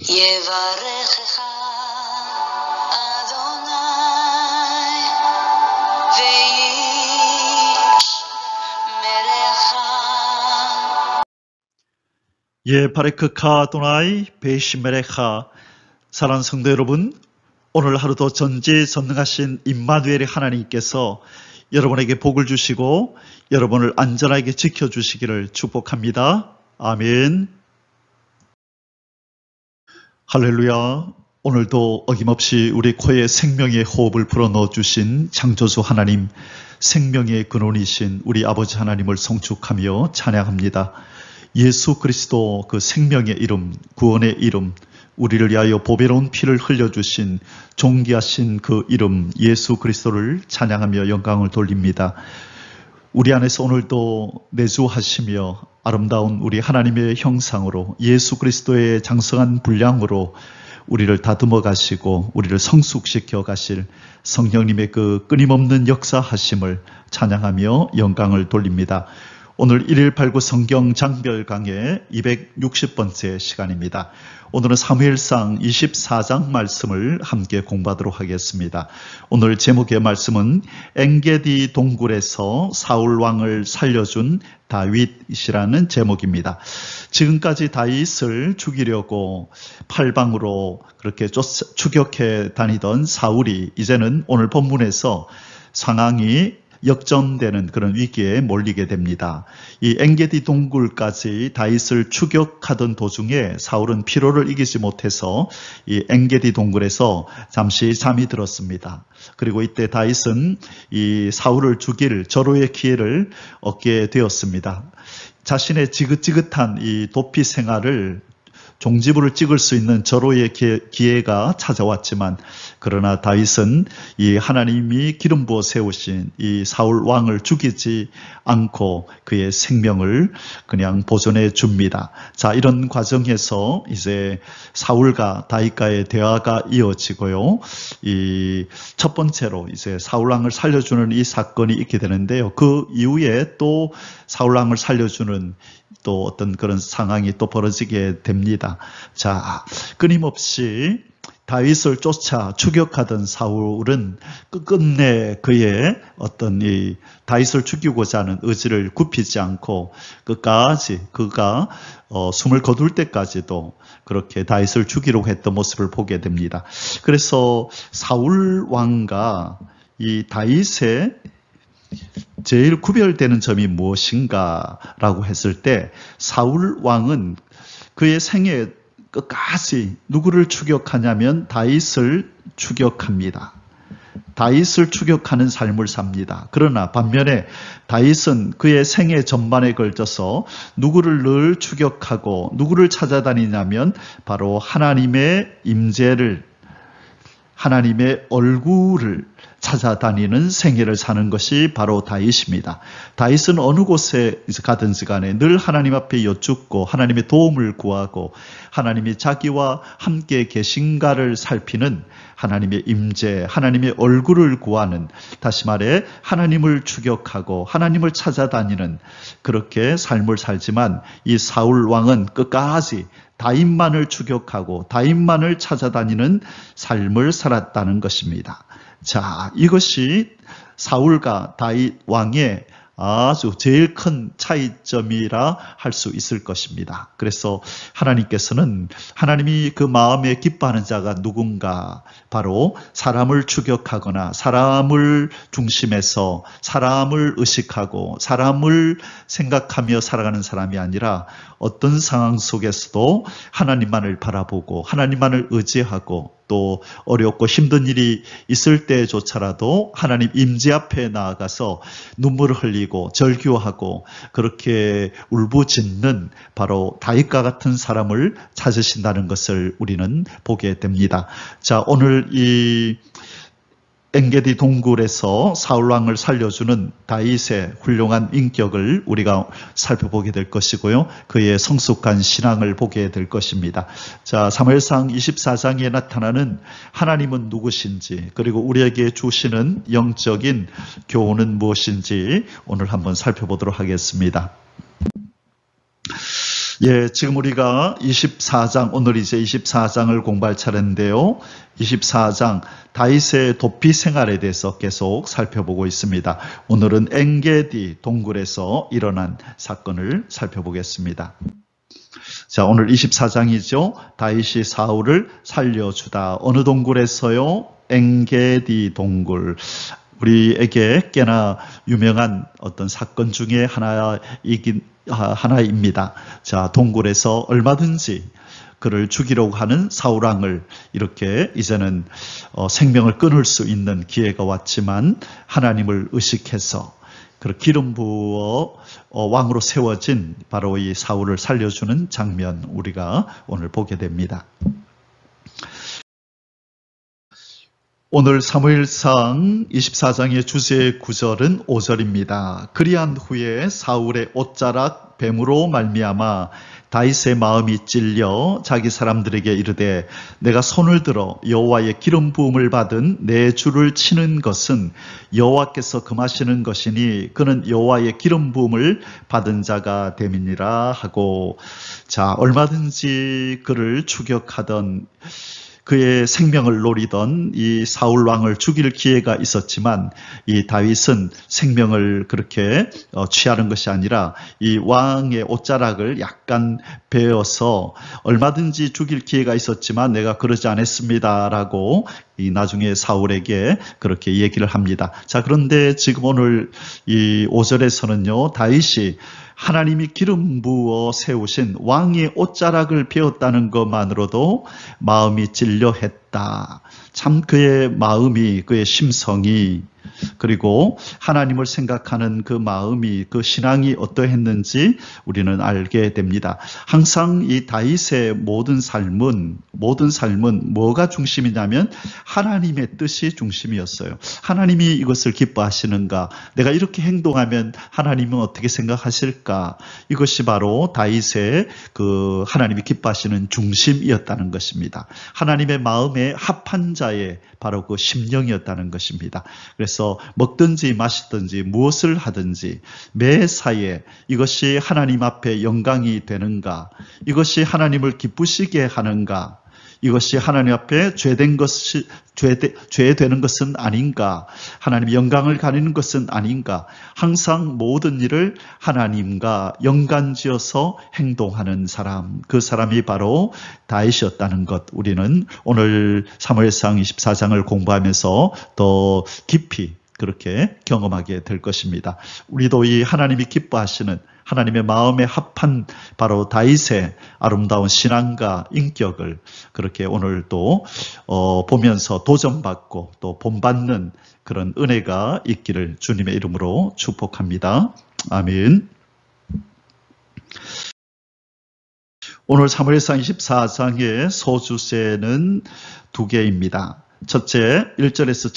יברכך אדוני וישמרך. 예바레크카 도나이 베이시메레카. 사랑하는 성도 여러분, 오늘 하루도 전지전능하신 임마누엘의 하나님께서 여러분에게 복을 주시고 여러분을 안전하게 지켜주시기를 축복합니다. 아멘. 할렐루야. 오늘도 어김없이 우리 코에 생명의 호흡을 불어넣어 주신 창조주 하나님, 생명의 근원이신 우리 아버지 하나님을 송축하며 찬양합니다. 예수 그리스도 그 생명의 이름, 구원의 이름, 우리를 위하여 보배로운 피를 흘려주신 존귀하신 그 이름 예수 그리스도를 찬양하며 영광을 돌립니다. 우리 안에서 오늘도 내주하시며 아름다운 우리 하나님의 형상으로 예수 그리스도의 장성한 분량으로 우리를 다듬어 가시고 우리를 성숙시켜 가실 성령님의 그 끊임없는 역사하심을 찬양하며 영광을 돌립니다. 오늘 1.189 성경 장별 강의 260번째 시간입니다. 오늘은 사무엘상 24장 말씀을 함께 공부하도록 하겠습니다. 오늘 제목의 말씀은 엔게디 동굴에서 사울 왕을 살려준 다윗이라는 제목입니다. 지금까지 다윗을 죽이려고 팔방으로 그렇게 추격해 다니던 사울이 이제는 오늘 본문에서 상황이 역전되는 그런 위기에 몰리게 됩니다. 이 엔게디 동굴까지 다윗을 추격하던 도중에 사울은 피로를 이기지 못해서 이 엔게디 동굴에서 잠시 잠이 들었습니다. 그리고 이때 다윗은 이 사울을 죽일 절호의 기회를 얻게 되었습니다. 자신의 지긋지긋한 이 도피 생활을 종지부를 찍을 수 있는 절호의 기회가 찾아왔지만 그러나 다윗은 이 하나님이 기름 부어 세우신 이 사울 왕을 죽이지 않고 그의 생명을 그냥 보존해 줍니다. 자, 이런 과정에서 이제 사울과 다윗과의 대화가 이어지고요. 이 첫 번째로 이제 사울 왕을 살려주는 이 사건이 있게 되는데요. 그 이후에 또 사울 왕을 살려주는 또 어떤 그런 상황이 또 벌어지게 됩니다. 자, 끊임없이 다윗을 쫓아 추격하던 사울은 끝끝내 그의 어떤 이 다윗을 죽이고자 하는 의지를 굽히지 않고 끝까지 그가 숨을 거둘 때까지도 그렇게 다윗을 죽이려고 했던 모습을 보게 됩니다. 그래서 사울 왕과 이 다윗의 제일 구별되는 점이 무엇인가라고 했을 때 사울 왕은 그의 생애 끝까지 누구를 추격하냐면 다윗을 추격합니다. 다윗을 추격하는 삶을 삽니다. 그러나 반면에 다윗은 그의 생애 전반에 걸쳐서 누구를 늘 추격하고 누구를 찾아다니냐면 바로 하나님의 임재를, 하나님의 얼굴을 찾아다니는 생애를 사는 것이 바로 다윗입니다. 다윗은 어느 곳에 가든지 간에 늘 하나님 앞에 여쭙고 하나님의 도움을 구하고 하나님이 자기와 함께 계신가를 살피는 하나님의 임재, 하나님의 얼굴을 구하는, 다시 말해 하나님을 추격하고 하나님을 찾아다니는 그렇게 삶을 살지만 이 사울 왕은 끝까지 다윗만을 추격하고 다윗만을 찾아다니는 삶을 살았다는 것입니다. 자, 이것이 사울과 다윗 왕의 아주 제일 큰 차이점이라 할 수 있을 것입니다. 그래서 하나님께서는 하나님이 그 마음에 기뻐하는 자가 누군가, 바로 사람을 추격하거나 사람을 중심에서 사람을 의식하고 사람을 생각하며 살아가는 사람이 아니라 어떤 상황 속에서도 하나님만을 바라보고 하나님만을 의지하고 또 어렵고 힘든 일이 있을 때조차라도 하나님 임재 앞에 나아가서 눈물을 흘리고 절규하고 그렇게 울부짖는 바로 다윗과 같은 사람을 찾으신다는 것을 우리는 보게 됩니다. 자, 오늘 이 엔게디 동굴에서 사울왕을 살려주는 다윗의 훌륭한 인격을 우리가 살펴보게 될 것이고요. 그의 성숙한 신앙을 보게 될 것입니다. 자, 사무엘상 24장에 나타나는 하나님은 누구신지, 그리고 우리에게 주시는 영적인 교훈은 무엇인지 오늘 한번 살펴보도록 하겠습니다. 예, 지금 우리가 24장, 오늘 이제 24장을 공부할 차례인데요. 24장, 다윗의 도피 생활에 대해서 계속 살펴보고 있습니다. 오늘은 엔게디 동굴에서 일어난 사건을 살펴보겠습니다. 자, 오늘 24장이죠. 다윗이 사울을 살려주다. 어느 동굴에서요? 엔게디 동굴. 우리에게 꽤나 유명한 어떤 사건 중에 하나입니다. 자, 동굴에서 얼마든지 그를 죽이려고 하는 사울 왕을 이렇게 이제는 생명을 끊을 수 있는 기회가 왔지만 하나님을 의식해서 그 기름 부어 왕으로 세워진 바로 이 사울을 살려주는 장면 우리가 오늘 보게 됩니다. 오늘 사무엘상 24장의 주제 구절은 5절입니다. 그리한 후에 사울의 옷자락 뱀으로 말미암아 다윗의 마음이 찔려 자기 사람들에게 이르되 내가 손을 들어 여호와의 기름 부음을 받은 내 주를 치는 것은 여호와께서 금하시는 것이니 그는 여호와의 기름 부음을 받은 자가 됨이니라 하고, 자, 얼마든지 그를 추격하던 그의 생명을 노리던 이 사울 왕을 죽일 기회가 있었지만 이 다윗은 생명을 그렇게 취하는 것이 아니라 이 왕의 옷자락을 약간 베어서 얼마든지 죽일 기회가 있었지만 내가 그러지 않았습니다라고 이 나중에 사울에게 그렇게 얘기를 합니다. 자, 그런데 지금 오늘 이 5절에서는요, 다윗이 하나님이 기름 부어 세우신 왕의 옷자락을 베었다는 것만으로도 마음이 찔려 했다. 참 그의 마음이, 그의 심성이, 그리고 하나님을 생각하는 그 마음이, 그 신앙이 어떠했는지 우리는 알게 됩니다. 항상 이 다윗의 모든 삶은 뭐가 중심이냐면 하나님의 뜻이 중심이었어요. 하나님이 이것을 기뻐하시는가? 내가 이렇게 행동하면 하나님은 어떻게 생각하실까? 이것이 바로 다윗의 그 하나님이 기뻐하시는 중심이었다는 것입니다. 하나님의 마음에 합한 자의 바로 그 심령이었다는 것입니다. 그래서 먹든지 마시든지 무엇을 하든지 매사에 이것이 하나님 앞에 영광이 되는가, 이것이 하나님을 기쁘시게 하는가, 이것이 하나님 앞에 죄되는 것은 아닌가, 하나님의 영광을 가리는 것은 아닌가, 항상 모든 일을 하나님과 연관지어서 행동하는 사람, 그 사람이 바로 다윗이었다는 것, 우리는 오늘 사무엘상 24장을 공부하면서 더 깊이 그렇게 경험하게 될 것입니다. 우리도 이 하나님이 기뻐하시는 하나님의 마음에 합한 바로 다윗의 아름다운 신앙과 인격을 그렇게 오늘 또 보면서 도전받고 또 본받는 그런 은혜가 있기를 주님의 이름으로 축복합니다. 아멘. 오늘 사무엘상 24장의 소주제는 두 개입니다. 첫째, 1절에서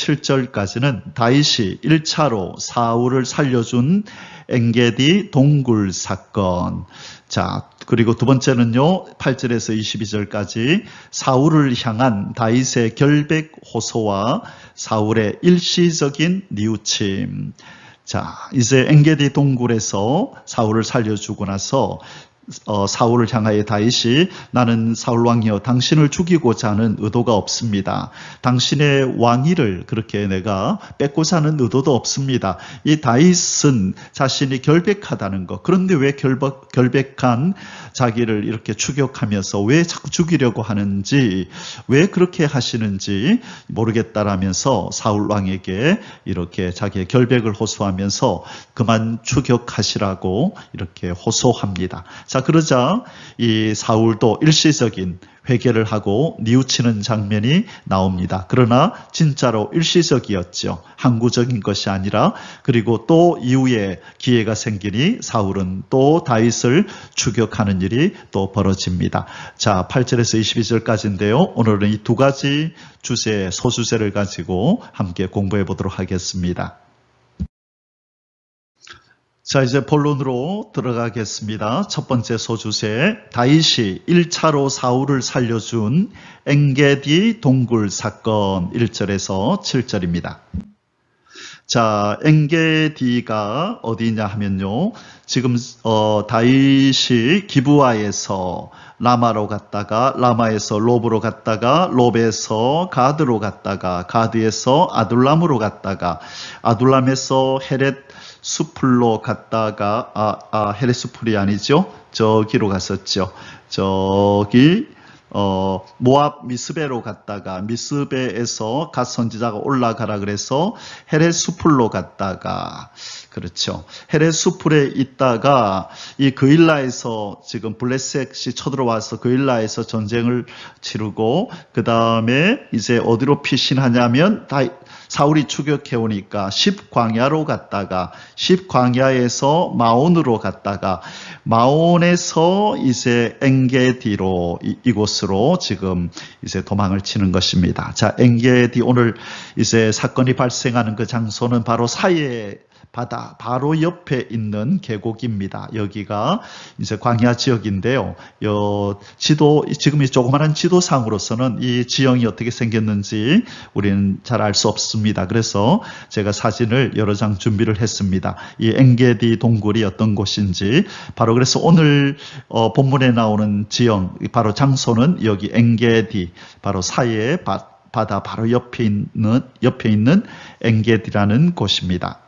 7절까지는 다윗이 1차로 사울을 살려준 엔게디 동굴 사건. 자, 그리고 두 번째는요, 8절에서 22절까지 사울을 향한 다윗의 결백 호소와 사울의 일시적인 뉘우침. 자, 이제 엔게디 동굴에서 사울을 살려주고 나서 사울을 향하여 다윗이 나는 사울 왕이여 당신을 죽이고자 하는 의도가 없습니다. 당신의 왕위를 그렇게 내가 뺏고자 하는 의도도 없습니다. 이 다윗은 자신이 결백하다는 것, 그런데 왜 결백한 자기를 이렇게 추격하면서 왜 자꾸 죽이려고 하는지, 왜 그렇게 하시는지 모르겠다라면서 사울 왕에게 이렇게 자기의 결백을 호소하면서 그만 추격하시라고 이렇게 호소합니다. 자, 그러자 이 사울도 일시적인 회개를 하고 뉘우치는 장면이 나옵니다. 그러나 진짜로 일시적이었죠. 항구적인 것이 아니라, 그리고 또 이후에 기회가 생기니 사울은 또 다윗을 추격하는 일이 또 벌어집니다. 자, 8절에서 22절까지인데요. 오늘은 이 두 가지 주제, 소주제를 가지고 함께 공부해 보도록 하겠습니다. 자, 이제 본론으로 들어가겠습니다. 첫 번째 소주제, 다윗이 1차로 사울을 살려준 엔게디 동굴 사건 1절에서 7절입니다. 자, 엔게디가 어디냐 하면요. 지금 다윗이 기브아에서 라마로 갔다가 라마에서 롭으로 갔다가 롭에서 가드로 갔다가 가드에서 아둘람으로 갔다가 아둘람에서 헤렛 수풀로 갔다가 헤렛 수풀이 아니죠. 저기로 갔었죠. 저기 모압 미스베로 갔다가 미스베에서 갓 선지자가 올라가라 그래서 헤렛 수풀로 갔다가 그렇죠. 헤렛 수풀에 있다가 이 그일라에서 지금 블레셋이 쳐들어와서 그일라에서 전쟁을 치르고 그 다음에 이제 어디로 피신하냐면 사울이 추격해 오니까 10광야로 갔다가 10광야에서 마온으로 갔다가 마온에서 이제 엔게디로 이곳으로 지금 이제 도망을 치는 것입니다. 자, 엔게디 오늘 이제 사건이 발생하는 그 장소는 바로 사해 바다 바로 옆에 있는 계곡입니다. 여기가 이제 광야 지역인데요. 지금 이 조그마한 지도상으로서는 이 지형이 어떻게 생겼는지 우리는 잘 알 수 없습니다. 그래서 제가 사진을 여러 장 준비를 했습니다. 이 엔게디 동굴이 어떤 곳인지 바로 그래서 오늘 본문에 나오는 지형 바로 장소는 여기 엔게디 바로 사해 바다 바로 옆에 있는 엔게디라는 곳입니다.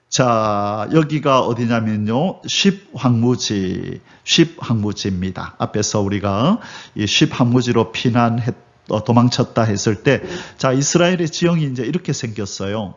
자, 여기가 어디냐면요. 십황무지입니다. 앞에서 우리가 이 십황무지로 도망쳤다 했을 때, 자, 이스라엘의 지형이 이제 이렇게 생겼어요.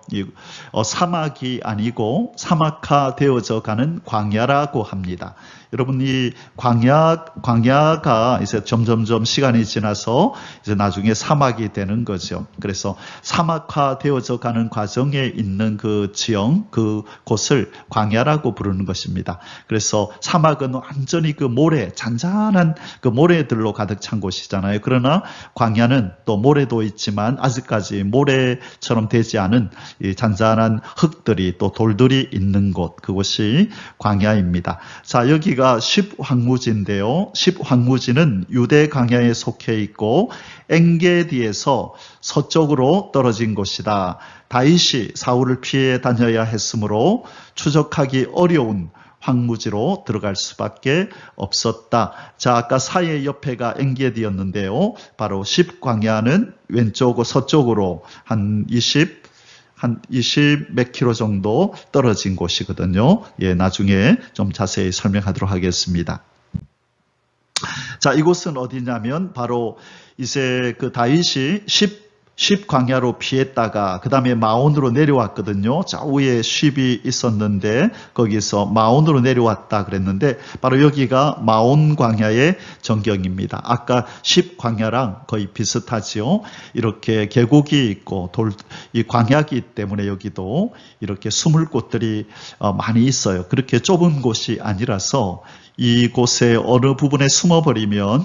사막이 아니고 사막화 되어져 가는 광야라고 합니다. 여러분, 이 광야가 이제 점점점 시간이 지나서 이제 나중에 사막이 되는 거죠. 그래서 사막화 되어져 가는 과정에 있는 그 지형, 그 곳을 광야라고 부르는 것입니다. 그래서 사막은 완전히 그 잔잔한 그 모래들로 가득 찬 곳이잖아요. 그러나 광야는 또 모래도 있지만 아직까지 모래처럼 되지 않은 이 잔잔한 흙들이 또 돌들이 있는 곳, 그곳이 광야입니다. 자, 여기가 십황무지인데요. 십황무지는 유대 광야에 속해 있고 엔게디에서 서쪽으로 떨어진 곳이다. 다윗이 사울을 피해 다녀야 했으므로 추적하기 어려운 황무지로 들어갈 수밖에 없었다. 자, 아까 사해 옆에가 엔게디였는데요. 바로 십광야는 왼쪽 서쪽으로 한 20 몇 킬로 정도 떨어진 곳이거든요. 예, 나중에 좀 자세히 설명하도록 하겠습니다. 자, 이곳은 어디냐면 바로 이제 그 다윗이 십광야로 피했다가 그 다음에 마온으로 내려왔거든요. 좌우에 십이 있었는데 거기서 마온으로 내려왔다 그랬는데 바로 여기가 마온 광야의 전경입니다. 아까 십광야랑 거의 비슷하지요. 이렇게 계곡이 있고 이 광야이기 때문에 여기도 이렇게 숨을 곳들이 많이 있어요. 그렇게 좁은 곳이 아니라서 이곳의 어느 부분에 숨어버리면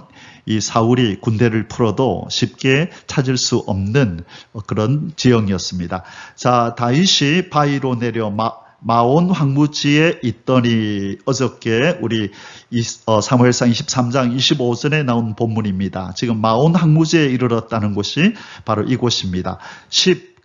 이 사울이 군대를 풀어도 쉽게 찾을 수 없는 그런 지형이었습니다. 자, 다윗이 바위로 내려 마온 황무지에 있더니 어저께 우리 사무엘상 23장 25절에 나온 본문입니다. 지금 마온 황무지에 이르렀다는 곳이 바로 이곳입니다.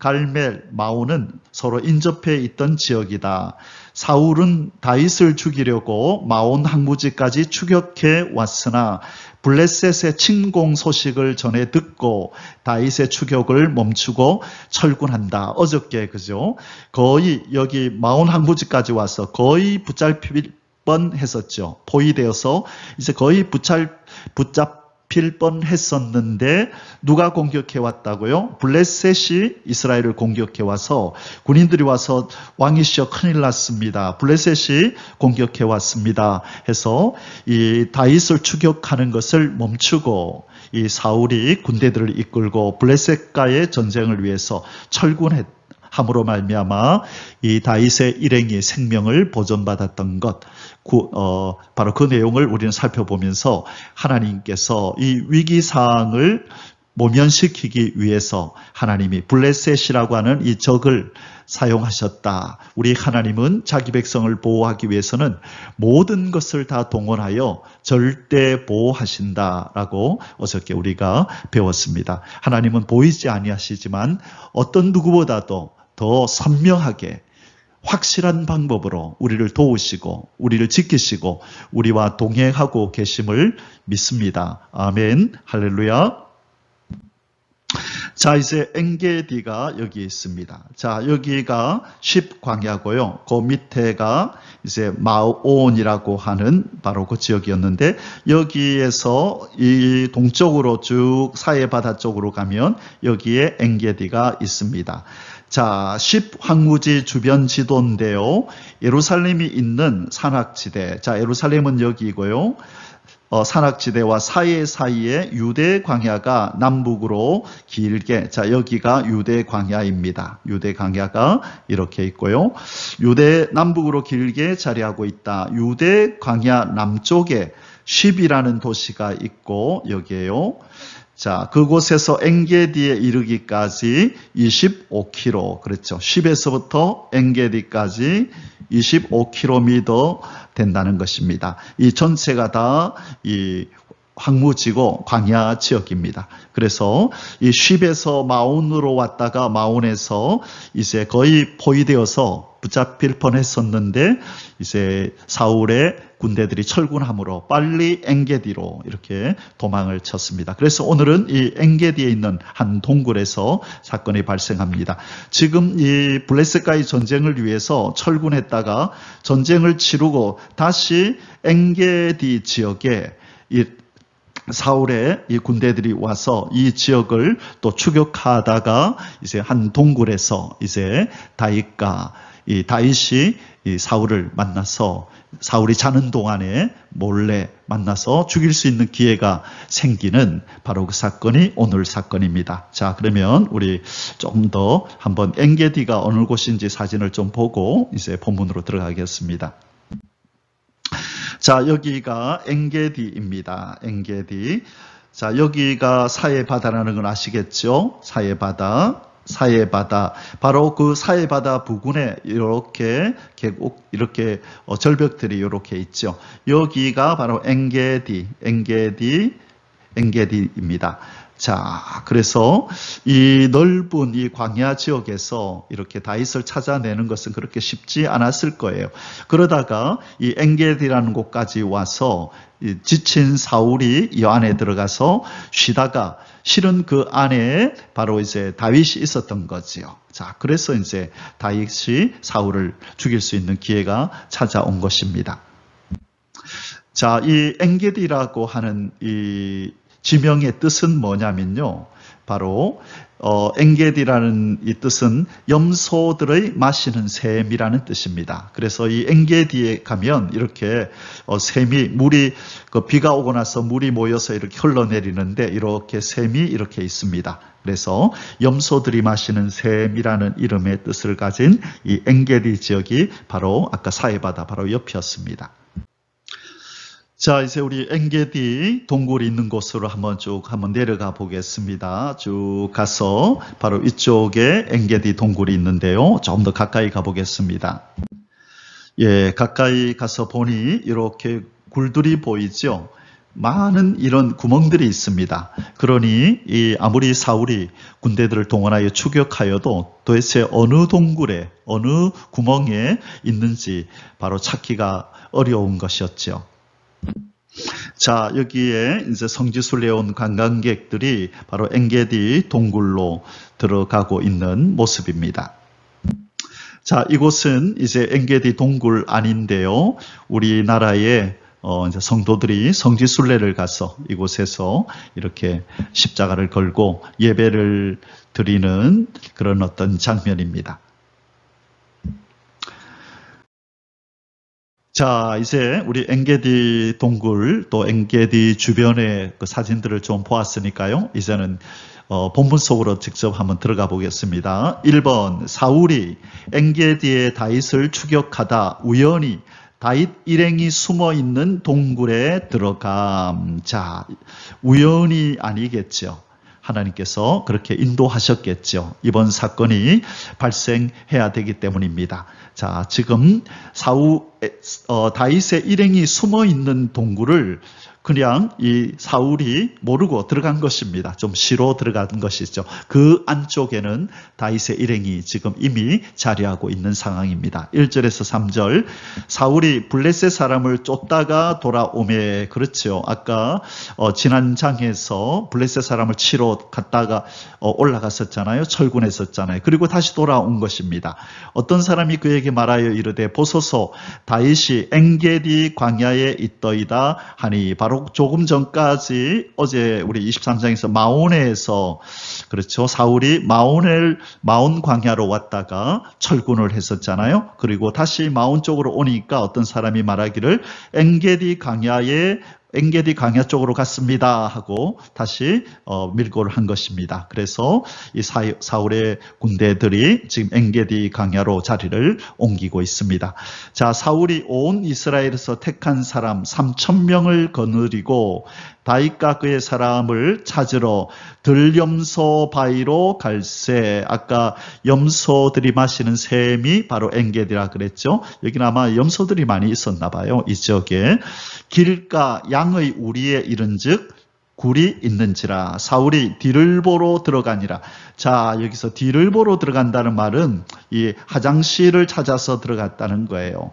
갈멜, 마온은 서로 인접해 있던 지역이다. 사울은 다윗을 죽이려고 마온 황무지까지 추격해 왔으나 블레셋의 침공 소식을 전해 듣고 다윗의 추격을 멈추고 철군한다. 어저께 그죠? 거의 여기 마온 황무지까지 와서 거의 붙잡힐 뻔했었죠. 포위되어서 이제 거의 붙잡힐 뻔했었는데 누가 공격해 왔다고요? 블레셋이 이스라엘을 공격해 와서 군인들이 와서 왕이시여 큰일 났습니다. 블레셋이 공격해 왔습니다. 해서 이 다윗을 추격하는 것을 멈추고 이 사울이 군대들을 이끌고 블레셋과의 전쟁을 위해서 철군함으로 말미암아 이 다윗의 일행이 생명을 보존받았던 것, 바로 그 내용을 우리는 살펴보면서 하나님께서 이 위기상황을 모면시키기 위해서 하나님이 블레셋이라고 하는 이 적을 사용하셨다. 우리 하나님은 자기 백성을 보호하기 위해서는 모든 것을 다 동원하여 절대 보호하신다라고 어저께 우리가 배웠습니다. 하나님은 보이지 아니하시지만 어떤 누구보다도 더 선명하게 확실한 방법으로 우리를 도우시고 우리를 지키시고 우리와 동행하고 계심을 믿습니다. 아멘. 할렐루야. 자, 이제 엔게디가 여기 있습니다. 자, 여기가 10광야고요. 그 밑에가 이제 마온이라고 하는 바로 그 지역이었는데, 여기에서 이 동쪽으로 쭉 사해바다 쪽으로 가면 여기에 엔게디가 있습니다. 자, 10황무지 주변 지도인데요. 예루살렘이 있는 산악지대. 자, 예루살렘은 여기고요. 산악지대와 사이에 유대 광야가 남북으로 길게, 자, 여기가 유대 광야입니다. 유대 광야가 이렇게 있고요. 유대 남북으로 길게 자리하고 있다. 유대 광야 남쪽에 10이라는 도시가 있고, 여기에요. 자, 그곳에서 엔게디에 이르기까지 25km, 그렇죠. 10에서부터 엔게디까지 25km 된다는 것입니다. 이 전체가 다 이 황무지고 광야 지역입니다. 그래서 이 10에서 마온으로 왔다가 마온에서 이제 거의 포위되어서 붙잡힐 뻔했었는데, 이제 사울의 군대들이 철군함으로 빨리 엔게디로 이렇게 도망을 쳤습니다. 그래서 오늘은 이 엔게디에 있는 한 동굴에서 사건이 발생합니다. 지금 이 블레셋과의 전쟁을 위해서 철군했다가 전쟁을 치르고 다시 엔게디 지역에 이 사울의 이 군대들이 와서 이 지역을 또 추격하다가 이제 한 동굴에서 이제 다윗이 이 사울을 만나서, 사울이 자는 동안에 몰래 만나서 죽일 수 있는 기회가 생기는 바로 그 사건이 오늘 사건입니다. 자, 그러면 우리 조금 더 한번 엔게디가 어느 곳인지 사진을 좀 보고 이제 본문으로 들어가겠습니다. 자, 여기가 엔게디입니다. 엔게디. 자, 여기가 사해바다라는 건 아시겠죠? 사해바다. 바로 그 사해바다 부근에 이렇게 계곡, 이렇게 절벽들이 이렇게 있죠. 여기가 바로 엔게디입니다. 자, 그래서 이 넓은 이 광야 지역에서 이렇게 다윗을 찾아내는 것은 그렇게 쉽지 않았을 거예요. 그러다가 이 엔게디라는 곳까지 와서 지친 사울이 이 안에 들어가서 쉬다가 실은 그 안에 바로 이제 다윗이 있었던 거지요. 자, 그래서 이제 다윗이 사울을 죽일 수 있는 기회가 찾아온 것입니다. 자, 이 엔게디라고 하는 이 지명의 뜻은 뭐냐면요. 바로 엔게디라는 이 뜻은 염소들의 마시는 샘이라는 뜻입니다. 그래서 이 엔게디에 가면 이렇게 샘이, 물이, 비가 오고 나서 물이 모여서 이렇게 흘러내리는데 이렇게 샘이 이렇게 있습니다. 그래서 염소들이 마시는 샘이라는 이름의 뜻을 가진 이 엔게디 지역이 바로 아까 사해바다 바로 옆이었습니다. 자, 이제 우리 엔게디 동굴이 있는 곳으로 한번 내려가 보겠습니다. 쭉 가서 바로 이쪽에 엔게디 동굴이 있는데요. 조금 더 가까이 가보겠습니다. 예, 가까이 가서 보니 이렇게 굴들이 보이죠. 많은 이런 구멍들이 있습니다. 그러니 아무리 사울이 군대들을 동원하여 추격하여도 도대체 어느 동굴에, 어느 구멍에 있는지 바로 찾기가 어려운 것이었죠. 자, 여기에 이제 성지순례 온 관광객들이 바로 엔게디 동굴로 들어가고 있는 모습입니다. 자, 이곳은 이제 엔게디 동굴 안인데요. 우리나라의 이제 성도들이 성지순례를 가서 이곳에서 이렇게 십자가를 걸고 예배를 드리는 그런 어떤 장면입니다. 자, 이제 우리 엔게디 동굴 또 엔게디 주변의 그 사진들을 좀 보았으니까요. 이제는 본문 속으로 직접 한번 들어가 보겠습니다. 1번, 사울이 엔게디의 다윗을 추격하다 우연히 다윗 일행이 숨어 있는 동굴에 들어감. 자, 우연이 아니겠죠. 하나님께서 그렇게 인도하셨겠죠. 이번 사건이 발생해야 되기 때문입니다. 자, 지금 다윗의 일행이 숨어 있는 동굴을 그냥 이 사울이 모르고 들어간 것입니다. 좀 시로 들어간 것이죠. 그 안쪽에는 다윗의 일행이 지금 이미 자리하고 있는 상황입니다. 1절에서 3절 사울이 블레셋 사람을 쫓다가 돌아오매 그렇죠. 아까 지난 장에서 블레셋 사람을 치러 갔다가 올라갔었잖아요. 철군했었잖아요. 그리고 다시 돌아온 것입니다. 어떤 사람이 그에게 말하여 이르되 보소서 다윗이 엔게디 광야에 있더이다 하니 바로 조금 전까지 어제 우리 23장에서 마온에서 그렇죠. 사울이 마온 광야로 왔다가 철군을 했었잖아요. 그리고 다시 마온 쪽으로 오니까 어떤 사람이 말하기를 엔게디 광야 쪽으로 갔습니다 하고 다시 밀고를 한 것입니다. 그래서 이 사울의 군대들이 지금 엔게디 광야로 자리를 옮기고 있습니다. 자, 사울이 온 이스라엘에서 택한 사람 3,000명을 거느리고 다윗과 그의 사람을 찾으러 들염소 바위로 갈새. 아까 염소들이 마시는 샘이 바로 엔게디라 그랬죠. 여기는 아마 염소들이 많이 있었나 봐요. 이 지역에. 길가 양의 우리에 이른즉 굴이 있는지라. 사울이 뒤를 보러 들어가니라. 자, 여기서 뒤를 보러 들어간다는 말은 이 화장실을 찾아서 들어갔다는 거예요.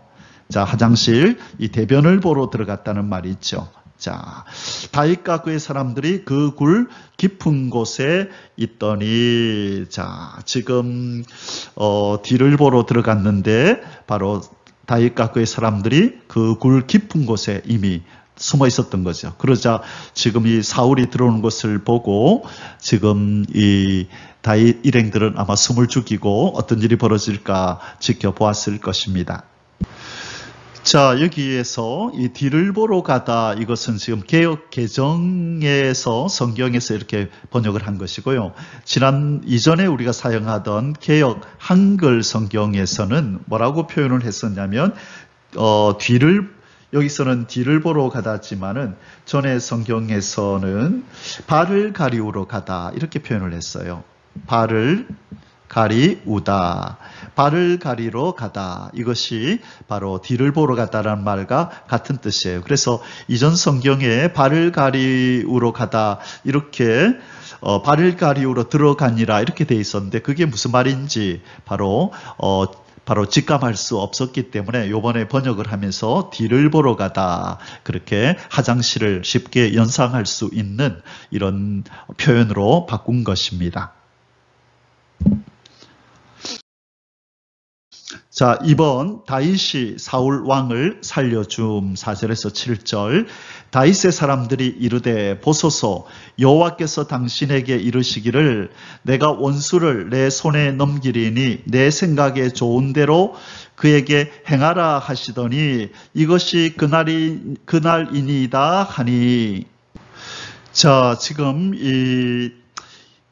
자, 화장실, 이 대변을 보러 들어갔다는 말이 있죠. 자, 다윗과 그의 사람들이 그 굴 깊은 곳에 있더니, 자, 지금 뒤를 보러 들어갔는데 바로 다윗과 그의 사람들이 그 굴 깊은 곳에 이미 숨어 있었던 거죠. 그러자 지금 이 사울이 들어오는 것을 보고 지금 이 다윗 일행들은 아마 숨을 죽이고 어떤 일이 벌어질까 지켜보았을 것입니다. 자, 여기에서 이 뒤를 보러 가다, 이것은 지금 개역 개정에서 성경에서 이렇게 번역을 한 것이고요. 이전에 우리가 사용하던 개역 한글 성경에서는 뭐라고 표현을 했었냐면 여기서는 뒤를 보러 가다지만은 전에 성경에서는 발을 가리우러 가다 이렇게 표현을 했어요. 발을 가리우다, 발을 가리러 가다, 이것이 바로 뒤를 보러 가다라는 말과 같은 뜻이에요. 그래서 이전 성경에 발을 가리우러 가다 이렇게 발을 가리우러 들어가니라 이렇게 돼 있었는데 그게 무슨 말인지 바로 직감할 수 없었기 때문에 이번에 번역을 하면서 뒤를 보러 가다, 그렇게 화장실을 쉽게 연상할 수 있는 이런 표현으로 바꾼 것입니다. 자, 이번 다윗이 사울 왕을 살려줌 4절에서 7절. 다윗의 사람들이 이르되 보소서 여호와께서 당신에게 이르시기를 내가 원수를 내 손에 넘기리니 내 생각에 좋은 대로 그에게 행하라 하시더니 이것이 그날이니이다 하니. 자, 지금 이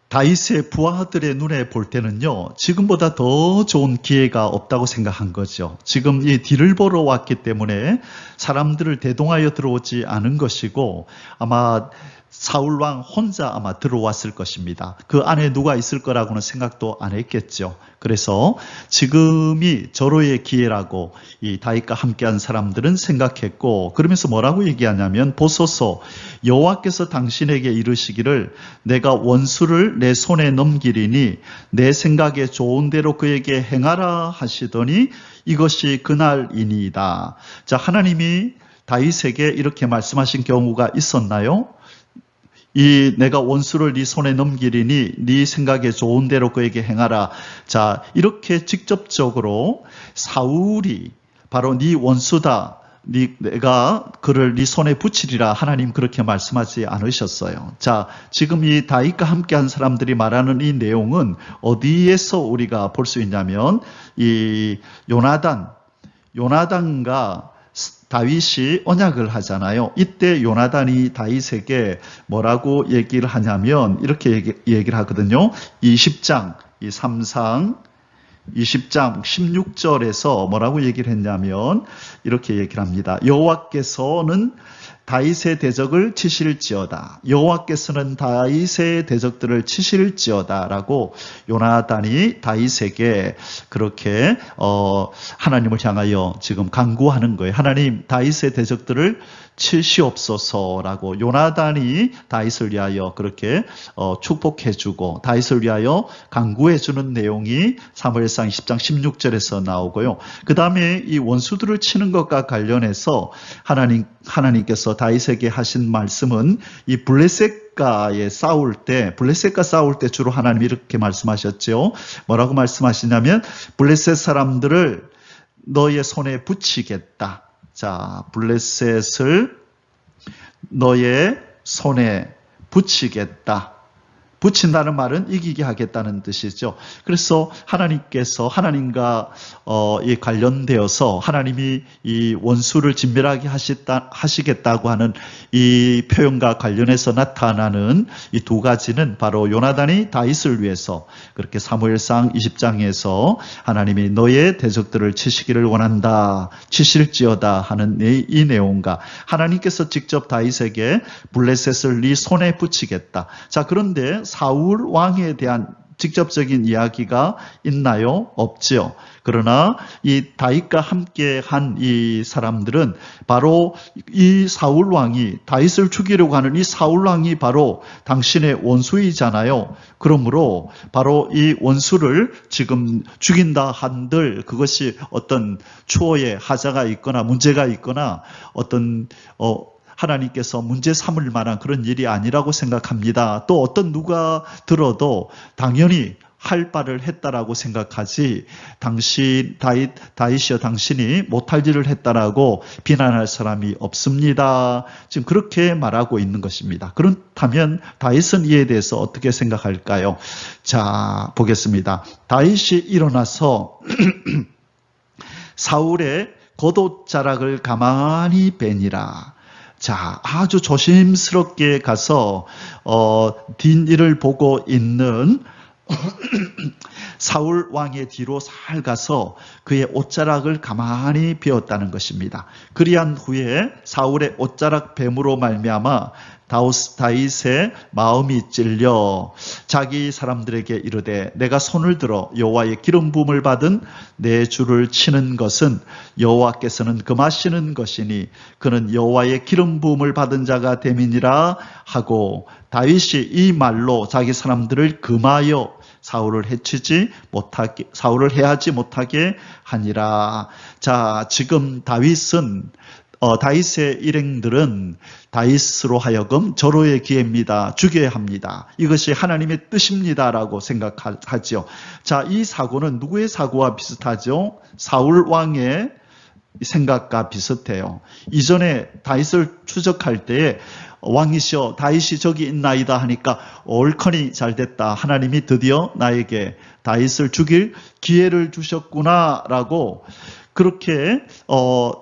다윗의 부하들의 눈에 볼 때는요, 지금보다 더 좋은 기회가 없다고 생각한 거죠. 지금 이 뒤를 보러 왔기 때문에 사람들을 대동하여 들어오지 않은 것이고 아마 사울왕 혼자 아마 들어왔을 것입니다. 그 안에 누가 있을 거라고는 생각도 안 했겠죠. 그래서 지금이 절호의 기회라고 이 다윗과 함께한 사람들은 생각했고, 그러면서 뭐라고 얘기하냐면 보소서 여호와께서 당신에게 이르시기를 내가 원수를 내 손에 넘기리니 내 생각에 좋은 대로 그에게 행하라 하시더니 이것이 그날이니이다. 자, 하나님이 다윗에게 이렇게 말씀하신 경우가 있었나요? 내가 원수를 네 손에 넘기리니 네 생각에 좋은 대로 그에게 행하라. 자, 이렇게 직접적으로 사울이 바로 네 원수다, 내가 그를 네 손에 붙이리라, 하나님 그렇게 말씀하지 않으셨어요. 자, 지금 이 다윗과 함께한 사람들이 말하는 이 내용은 어디에서 우리가 볼 수 있냐면 이 요나단과 다윗이 언약을 하잖아요. 이때 요나단이 다윗에게 뭐라고 얘기를 하냐면 이렇게 얘기를 하거든요. 20장 16절에서 뭐라고 얘기를 했냐면 이렇게 얘기를 합니다. 여호와께서는 다윗의 대적을 치실지어다. 여호와께서는 다윗의 대적들을 치실지어다라고 요나단이 다윗에게 그렇게 하나님을 향하여 지금 간구하는 거예요. 하나님, 다윗의 대적들을 치시옵소서라고 요나단이 다윗을 위하여 그렇게 축복해주고 다윗을 위하여 간구해주는 내용이 사무엘상 10장 16절에서 나오고요. 그 다음에 이 원수들을 치는 것과 관련해서 하나님께서 다윗에게 하신 말씀은 이 블레셋과 싸울 때 주로 하나님이 이렇게 말씀하셨죠. 뭐라고 말씀하시냐면 블레셋 사람들을 너의 손에 붙이겠다. 자, 블레셋을 너의 손에 붙이겠다. 붙인다는 말은 이기게 하겠다는 뜻이죠. 그래서 하나님과 관련되어서 하나님이 이 원수를 진멸하게 하시겠다고 하는 이 표현과 관련해서 나타나는 이 두 가지는 바로 요나단이 다윗을 위해서 그렇게 사무엘상 20장에서 하나님이 너의 대적들을 치시기를 원한다, 치실지어다 하는 이 내용과 하나님께서 직접 다윗에게 블레셋을 네 손에 붙이겠다. 자, 그런데 사울 왕에 대한 직접적인 이야기가 있나요? 없죠. 그러나 이 다윗과 함께 한 이 사람들은 바로 이 사울 왕이 다윗을 죽이려고 하는 이 사울 왕이 바로 당신의 원수이잖아요. 그러므로 바로 이 원수를 지금 죽인다 한들 그것이 어떤 추호의 하자가 있거나 문제가 있거나 어떤 하나님께서 문제 삼을 만한 그런 일이 아니라고 생각합니다. 또 어떤 누가 들어도 당연히 할 바를 했다라고 생각하지 다윗이여 당신이 못할 일을 했다라고 비난할 사람이 없습니다. 지금 그렇게 말하고 있는 것입니다. 그렇다면 다윗은 이에 대해서 어떻게 생각할까요? 자, 보겠습니다. 다윗이 일어나서 사울의 겉옷자락을 가만히 베니라. 자, 아주 조심스럽게 가서 뒷일을 보고 있는 사울 왕의 뒤로 살 가서 그의 옷자락을 가만히 베었다는 것입니다. 그리한 후에 사울의 옷자락 뱀으로 말미암아 다윗의 마음이 찔려 자기 사람들에게 이르되 내가 손을 들어 여호와의 기름 부음을 받은 내 주를 치는 것은 여호와께서는 금하시는 것이니 그는 여호와의 기름 부음을 받은 자가 됨이니라 하고 다윗이 이 말로 자기 사람들을 금하여 사울을 해하지 못하게 하니라. 자, 지금 다윗의 일행들은 다윗으로 하여금 절호의 기회입니다. 죽여야 합니다. 이것이 하나님의 뜻입니다라고 생각하죠. 자, 이 사고는 누구의 사고와 비슷하죠? 사울 왕의 생각과 비슷해요. 이전에 다윗을 추적할 때에 왕이시여 다윗이 저기 있나이다 하니까 옳거니 잘됐다. 하나님이 드디어 나에게 다윗을 죽일 기회를 주셨구나라고 그렇게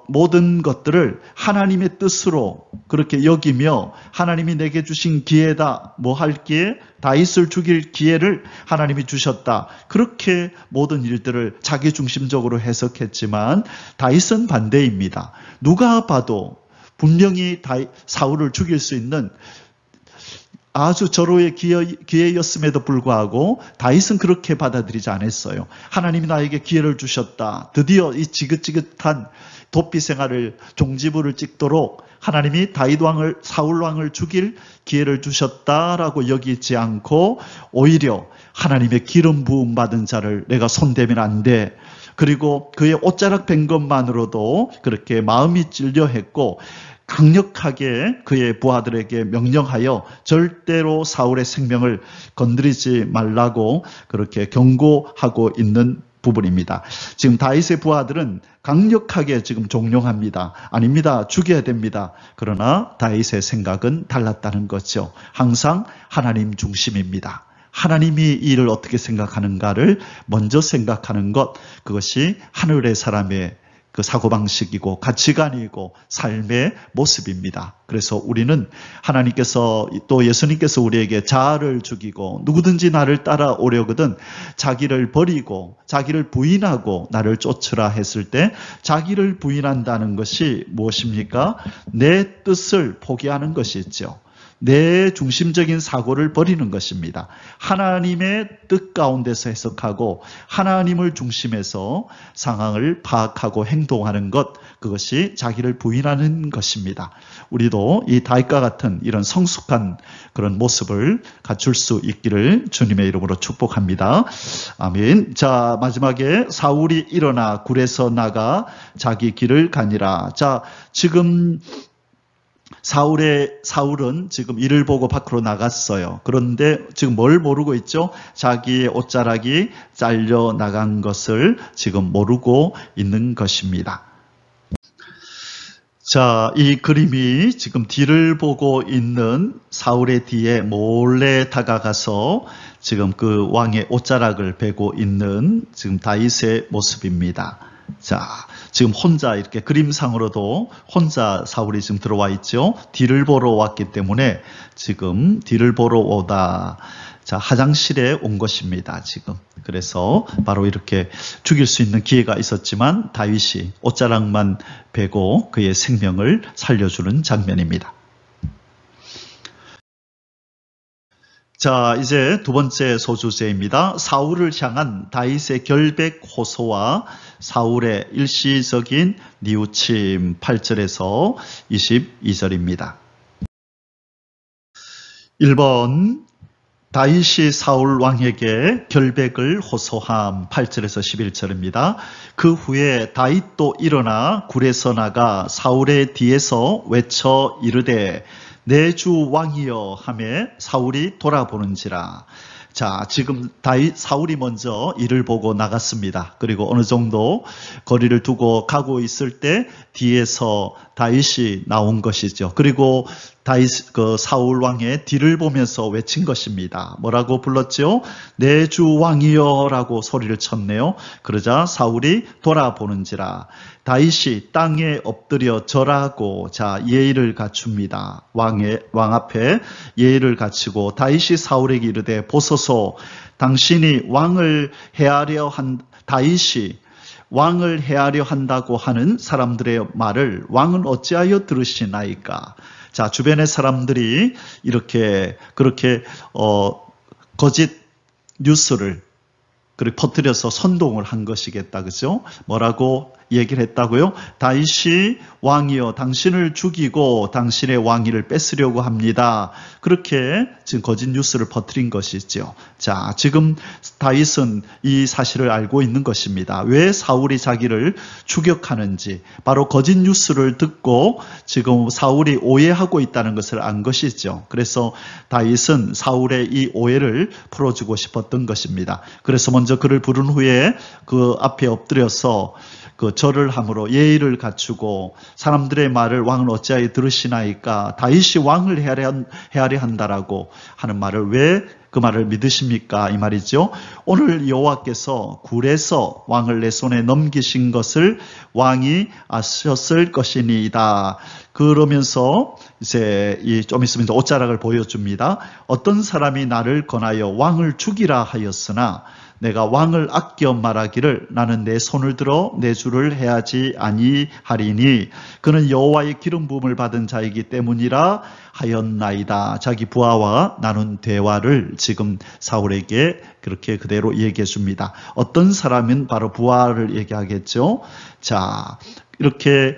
모든 것들을 하나님의 뜻으로 그렇게 여기며 하나님이 내게 주신 기회다. 뭐 할 기회? 다윗을 죽일 기회를 하나님이 주셨다. 그렇게 모든 일들을 자기중심적으로 해석했지만 다윗은 반대입니다. 누가 봐도 분명히 사울을 죽일 수 있는 아주 절호의 기회였음에도 불구하고 다윗은 그렇게 받아들이지 않았어요. 하나님이 나에게 기회를 주셨다. 드디어 이 지긋지긋한 도피 생활을 종지부를 찍도록 하나님이 사울 왕을 죽일 기회를 주셨다라고 여기지 않고 오히려 하나님의 기름 부음 받은 자를 내가 손대면 안 돼. 그리고 그의 옷자락 뺀 것만으로도 그렇게 마음이 찔려 했고 강력하게 그의 부하들에게 명령하여 절대로 사울의 생명을 건드리지 말라고 그렇게 경고하고 있는 부분입니다. 지금 다윗의 부하들은 강력하게 지금 종용합니다. 아닙니다. 죽여야 됩니다. 그러나 다윗의 생각은 달랐다는 거죠. 항상 하나님 중심입니다. 하나님이 이 일을 어떻게 생각하는가를 먼저 생각하는 것, 그것이 하늘의 사람의 그 사고방식이고 가치관이고 삶의 모습입니다. 그래서 우리는 하나님께서 또 예수님께서 우리에게 자아를 죽이고 누구든지 나를 따라오려거든 자기를 버리고 자기를 부인하고 나를 쫓으라 했을 때 자기를 부인한다는 것이 무엇입니까? 내 뜻을 포기하는 것이죠. 내 중심적인 사고를 버리는 것입니다. 하나님의 뜻 가운데서 해석하고 하나님을 중심에서 상황을 파악하고 행동하는 것, 그것이 자기를 부인하는 것입니다. 우리도 이 다윗과 같은 이런 성숙한 그런 모습을 갖출 수 있기를 주님의 이름으로 축복합니다. 아멘. 자, 마지막에 사울이 일어나 굴에서 나가 자기 길을 가니라. 자, 지금 사울은 지금 이를 보고 밖으로 나갔어요. 그런데 지금 뭘 모르고 있죠? 자기의 옷자락이 잘려 나간 것을 지금 모르고 있는 것입니다. 자, 이 그림이 지금 뒤를 보고 있는 사울의 뒤에 몰래 다가가서 지금 그 왕의 옷자락을 베고 있는 지금 다윗의 모습입니다. 자, 지금 혼자 이렇게 그림상으로도 혼자 사울이 지금 들어와 있죠. 뒤를 보러 왔기 때문에 지금 뒤를 보러 오다. 자, 화장실에 온 것입니다, 지금. 그래서 바로 이렇게 죽일 수 있는 기회가 있었지만 다윗이 옷자락만 베고 그의 생명을 살려주는 장면입니다. 자, 이제 두 번째 소주제입니다. 사울을 향한 다윗의 결백 호소와 사울의 일시적인 뉘우침 8절에서 22절입니다. 1번 다윗이 사울 왕에게 결백을 호소함 8절에서 11절입니다. 그 후에 다윗도 일어나 굴에서 나가 사울의 뒤에서 외쳐 이르되 내 주 왕이여 하매 사울이 돌아보는지라. 자, 지금 사울이 먼저 이를 보고 나갔습니다. 그리고 어느 정도 거리를 두고 가고 있을 때 뒤에서 다윗이 나온 것이죠. 그리고 사울 왕의 뒤를 보면서 외친 것입니다. 뭐라고 불렀죠? 내 주 왕이여라고 소리를 쳤네요. 그러자 사울이 돌아보는지라. 다윗이 땅에 엎드려 절하고, 자, 예의를 갖춥니다. 왕 앞에 예의를 갖추고 다윗이 사울에게 이르되 보소서, 당신이 다윗이 왕을 해하려 한다고 하는 사람들의 말을 왕은 어찌하여 들으시나이까? 자, 주변의 사람들이 그렇게 거짓 뉴스를 퍼뜨려서 선동을 한 것이겠다, 그죠? 뭐라고 얘기를 했다고요? 다윗이 왕이여 당신을 죽이고 당신의 왕위를 뺏으려고 합니다. 그렇게 지금 거짓 뉴스를 퍼뜨린 것이죠. 자, 지금 다윗은 이 사실을 알고 있는 것입니다. 왜 사울이 자기를 추격하는지, 바로 거짓 뉴스를 듣고 지금 사울이 오해하고 있다는 것을 안 것이죠. 그래서 다윗은 사울의 이 오해를 풀어주고 싶었던 것입니다. 그래서 먼저 그를 부른 후에 그 앞에 엎드려서 절을 함으로 예의를 갖추고 사람들의 말을 왕은 어찌하여 들으시나이까? 다윗이 왕을 해하려 한다라고 하는 말을 왜 그 말을 믿으십니까? 이 말이죠. 오늘 여호와께서 굴에서 왕을 내 손에 넘기신 것을 왕이 아셨을 것이니이다. 그러면서 이제 좀 있으면 옷자락을 보여줍니다. 어떤 사람이 나를 권하여 왕을 죽이라 하였으나 내가 왕을 아껴 말하기를 나는 내 손을 들어 내 주를 해하지 아니하리니 그는 여호와의 기름 부음을 받은 자이기 때문이라 하였나이다. 자기 부하와 나눈 대화를 지금 사울에게 그렇게 그대로 얘기해 줍니다. 어떤 사람은 바로 부하를 얘기하겠죠. 자, 이렇게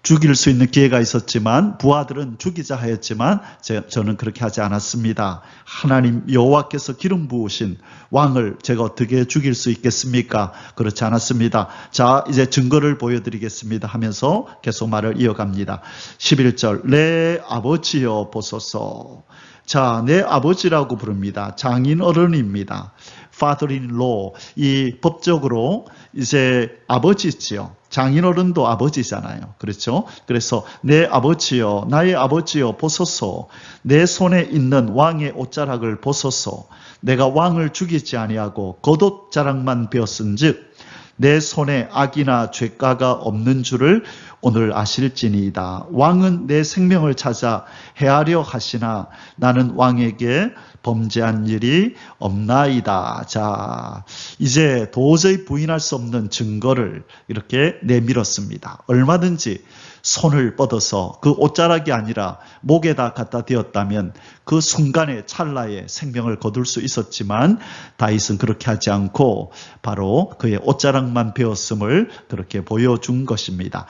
죽일 수 있는 기회가 있었지만 부하들은 죽이자 하였지만 저는 그렇게 하지 않았습니다. 하나님 여호와께서 기름 부으신 왕을 제가 어떻게 죽일 수 있겠습니까? 그렇지 않았습니다. 자, 이제 증거를 보여드리겠습니다 하면서 계속 말을 이어갑니다. 11절 내 아버지여 보소서. 자, 내 아버지라고 부릅니다. 장인 어른입니다. father-in-law. 이 법적으로 이제 아버지지요. 장인어른도 아버지잖아요. 그렇죠? 그래서 내 아버지여, 나의 아버지여 보소서. 내 손에 있는 왕의 옷자락을 보소서. 내가 왕을 죽이지 아니하고 겉옷자락만 베었은즉 내 손에 악이나 죄가가 없는 줄을 오늘 아실지니이다. 왕은 내 생명을 찾아 해하려 하시나 나는 왕에게 범죄한 일이 없나이다. 자, 이제 도저히 부인할 수 없는 증거를 이렇게 내밀었습니다. 얼마든지 손을 뻗어서 그 옷자락이 아니라 목에다 갖다 대었다면 그 순간에 찰나에 생명을 거둘 수 있었지만 다윗은 그렇게 하지 않고 바로 그의 옷자락만 베었음을 그렇게 보여준 것입니다.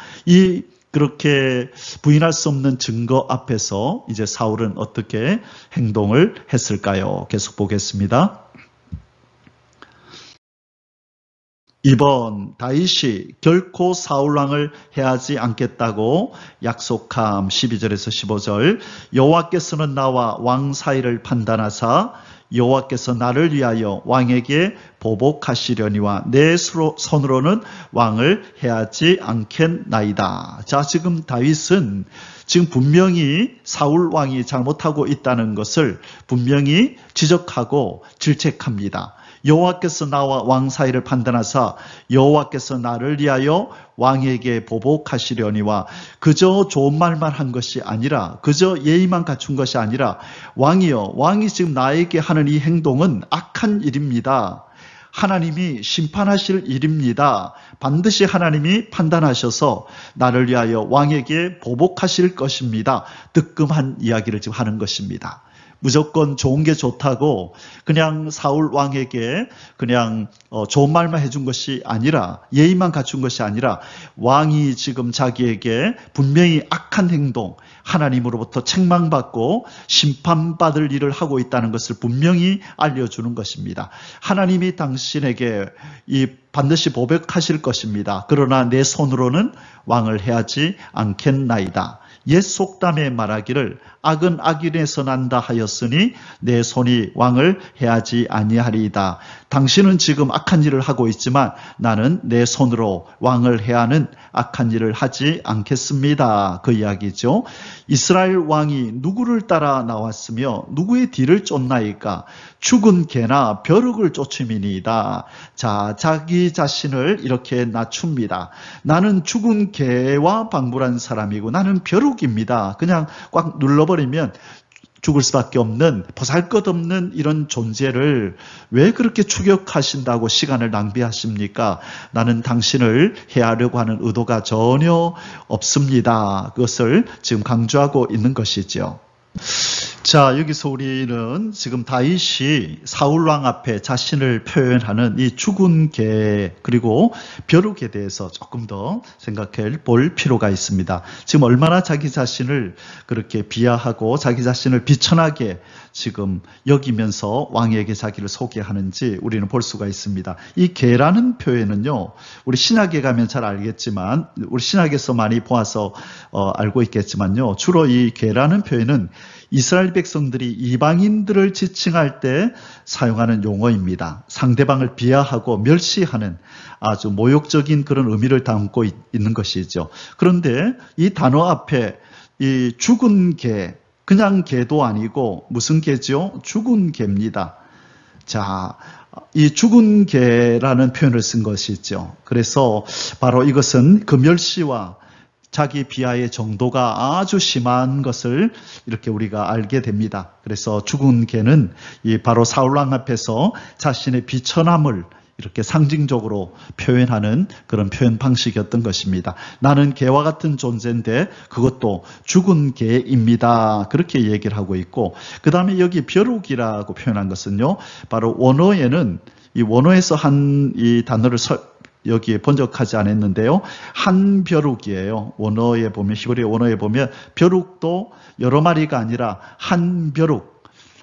그렇게 부인할 수 없는 증거 앞에서 이제 사울은 어떻게 행동을 했을까요? 계속 보겠습니다. 2번, 다윗이 결코 사울왕을 해하지 않겠다고 약속함. 12절에서 15절. 여호와께서는 나와 왕 사이를 판단하사 여호와께서 나를 위하여 왕에게 보복하시려니와 내 손으로는 왕을 해하지 않겠나이다. 자, 지금 다윗은 지금 분명히 사울 왕이 잘못하고 있다는 것을 분명히 지적하고 질책합니다. 여호와께서 나와 왕 사이를 판단하사 여호와께서 나를 위하여 왕에게 보복하시려니와 그저 좋은 말만 한 것이 아니라 그저 예의만 갖춘 것이 아니라 왕이여, 왕이 지금 나에게 하는 이 행동은 악한 일입니다. 하나님이 심판하실 일입니다. 반드시 하나님이 판단하셔서 나를 위하여 왕에게 보복하실 것입니다. 뜨끔한 이야기를 지금 하는 것입니다. 무조건 좋은 게 좋다고 그냥 사울 왕에게 그냥 좋은 말만 해준 것이 아니라 예의만 갖춘 것이 아니라 왕이 지금 자기에게 분명히 악한 행동, 하나님으로부터 책망받고 심판받을 일을 하고 있다는 것을 분명히 알려주는 것입니다. 하나님이 당신에게 반드시 보복하실 것입니다. 그러나 내 손으로는 왕을 해하지 않겠나이다. 옛 속담에 말하기를 악은 악인에서 난다 하였으니 내 손이 왕을 해하지 아니하리이다. 당신은 지금 악한 일을 하고 있지만 나는 내 손으로 왕을 해하는 악한 일을 하지 않겠습니다. 그 이야기죠. 이스라엘 왕이 누구를 따라 나왔으며 누구의 뒤를 쫓나이까? 죽은 개나 벼룩을 쫓음이니이다. 자, 자기 자신을 이렇게 낮춥니다. 나는 죽은 개와 방불한 사람이고 나는 벼룩입니다. 그냥 꽉 눌러버리면 죽을 수밖에 없는 보잘것없는 이런 존재를 왜 그렇게 추격하신다고 시간을 낭비하십니까? 나는 당신을 해하려고 하는 의도가 전혀 없습니다. 그것을 지금 강조하고 있는 것이죠. 자, 여기서 우리는 지금 다윗이 사울왕 앞에 자신을 표현하는 이 죽은 개 그리고 벼룩에 대해서 조금 더 생각해 볼 필요가 있습니다. 지금 얼마나 자기 자신을 그렇게 비하하고 자기 자신을 비천하게 지금 여기면서 왕에게 자기를 소개하는지 우리는 볼 수가 있습니다. 이 개라는 표현은요, 우리 신약에 가면 잘 알겠지만, 우리 신약에서 많이 보아서 알고 있겠지만요, 주로 이 개라는 표현은 이스라엘 백성들이 이방인들을 지칭할 때 사용하는 용어입니다. 상대방을 비하하고 멸시하는 아주 모욕적인 그런 의미를 담고 있는 것이죠. 그런데 이 단어 앞에 이 죽은 개, 그냥 개도 아니고 무슨 개죠? 죽은 개입니다. 자, 이 죽은 개라는 표현을 쓴 것이죠. 그래서 바로 이것은 그 멸시와 자기 비하의 정도가 아주 심한 것을 이렇게 우리가 알게 됩니다. 그래서 죽은 개는 바로 사울왕 앞에서 자신의 비천함을 이렇게 상징적으로 표현하는 그런 표현 방식이었던 것입니다. 나는 개와 같은 존재인데 그것도 죽은 개입니다. 그렇게 얘기를 하고 있고, 그 다음에 여기 벼룩이라고 표현한 것은요, 바로 원어에는 이 원어에서 한 이 단어를 여기에 번역하지 않았는데요. 한 벼룩이에요. 원어에 보면, 히브리 원어에 보면 벼룩도 여러 마리가 아니라 한 벼룩,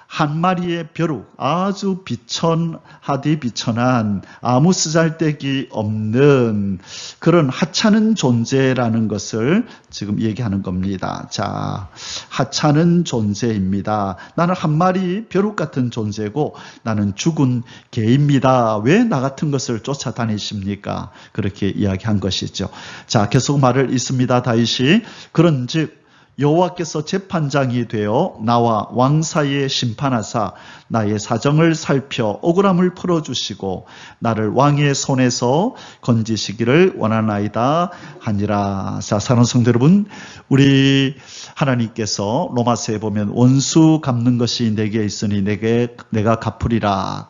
한 마리의 벼룩, 아주 비천하디 비천한 아무 쓰잘데기 없는 그런 하찮은 존재라는 것을 지금 얘기하는 겁니다. 자, 하찮은 존재입니다. 나는 한 마리 벼룩 같은 존재고 나는 죽은 개입니다. 왜 나 같은 것을 쫓아다니십니까? 그렇게 이야기한 것이죠. 자, 계속 말을 있습니다. 다윗이 그런즉 여호와께서 재판장이 되어 나와 왕 사이에 심판하사 나의 사정을 살펴 억울함을 풀어주시고 나를 왕의 손에서 건지시기를 원하나이다 하니라. 자, 사랑하는 성도 여러분, 우리 하나님께서 로마서에 보면 원수 갚는 것이 내게 있으니 내가 갚으리라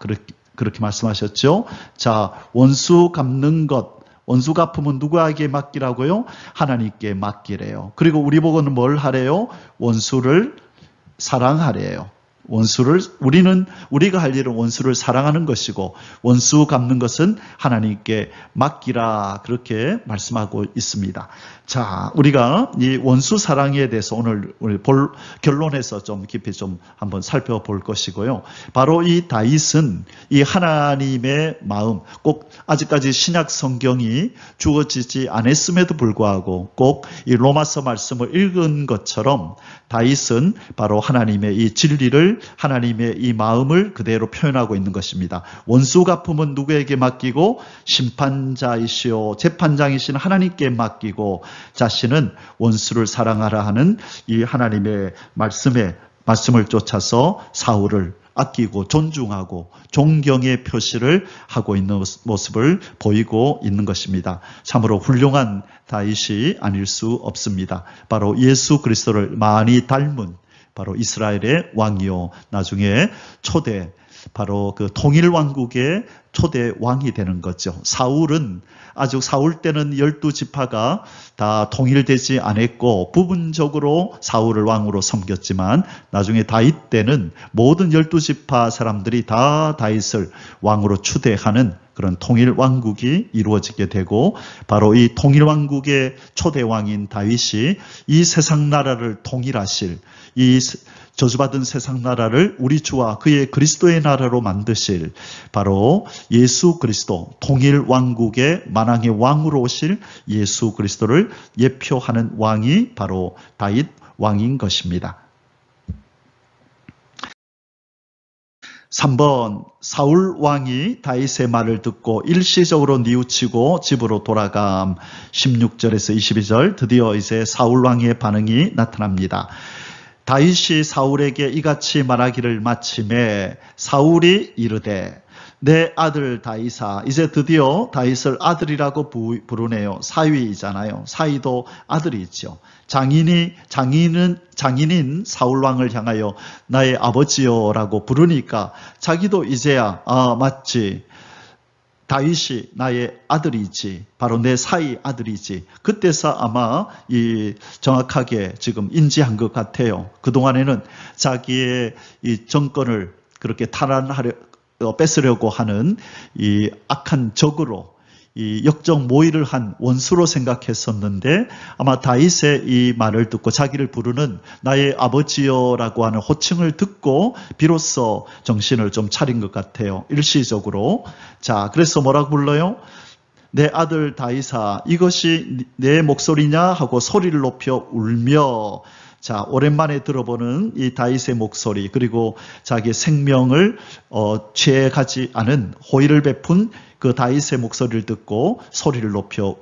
그렇게 말씀하셨죠. 자, 원수 갚는 것, 원수 갚음은 누구에게 맡기라고요? 하나님께 맡기래요. 그리고 우리 보고는 뭘 하래요? 원수를 사랑하래요. 우리가 할 일은 원수를 사랑하는 것이고, 원수 갚는 것은 하나님께 맡기라, 그렇게 말씀하고 있습니다. 자, 우리가 이 원수 사랑에 대해서 오늘 결론에서 좀 깊이 좀 한번 살펴볼 것이고요. 바로 이 다윗은 이 하나님의 마음, 꼭 아직까지 신약 성경이 주어지지 않았음에도 불구하고 꼭 이 로마서 말씀을 읽은 것처럼 다윗은 바로 하나님의 이 진리를, 하나님의 이 마음을 그대로 표현하고 있는 것입니다. 원수 갚음은 누구에게 맡기고 심판자이시오 재판장이신 하나님께 맡기고 자신은 원수를 사랑하라 하는 이 하나님의 말씀을 쫓아서 사울을 아끼고 존중하고 존경의 표시를 하고 있는 모습을 보이고 있는 것입니다. 참으로 훌륭한 다윗이 아닐 수 없습니다. 바로 예수 그리스도를 많이 닮은 바로 이스라엘의 왕이요, 나중에 초대, 바로 그 통일왕국의 초대 왕이 되는 거죠. 사울은 아직 사울 때는 12지파가 다 통일되지 않았고 부분적으로 사울을 왕으로 섬겼지만 나중에 다윗 때는 모든 12지파 사람들이 다 다윗을 왕으로 추대하는 그런 통일왕국이 이루어지게 되고, 바로 이 통일왕국의 초대왕인 다윗이 이 세상 나라를 통일하실, 이 저주받은 세상 나라를 우리 주와 그의 그리스도의 나라로 만드실 바로 예수 그리스도, 통일왕국의 만왕의 왕으로 오실 예수 그리스도를 예표하는 왕이 바로 다윗 왕인 것입니다. 3번, 사울 왕이 다윗의 말을 듣고 일시적으로 뉘우치고 집으로 돌아감. 16절에서 22절, 드디어 이제 사울 왕의 반응이 나타납니다. 다윗이 사울에게 이같이 말하기를 마침에 사울이 이르되 내 아들 다윗아, 이제 드디어 다윗을 아들이라고 부르네요. 사위이잖아요. 사위도 아들이죠. 장인인 사울왕을 향하여 나의 아버지여라고 부르니까 자기도 이제야 맞지, 다윗이 나의 아들이지, 바로 내 사위 아들이지. 그때서 아마 정확하게 지금 인지한 것 같아요. 그동안에는 자기의 이 정권을 그렇게 뺏으려고 하는 이 악한 적으로, 이 역적 모의를 한 원수로 생각했었는데, 아마 다윗의 이 말을 듣고 자기를 부르는 나의 아버지여라고 하는 호칭을 듣고 비로소 정신을 좀 차린 것 같아요. 일시적으로. 자, 그래서 뭐라고 불러요? 내 아들 다윗아, 이것이 내 목소리냐 하고 소리를 높여 울며. 자, 오랜만에 들어보는 이 다윗의 목소리, 그리고 자기의 생명을 취해가지 않은 호의를 베푼 그 다윗의 목소리를 듣고 소리를 높여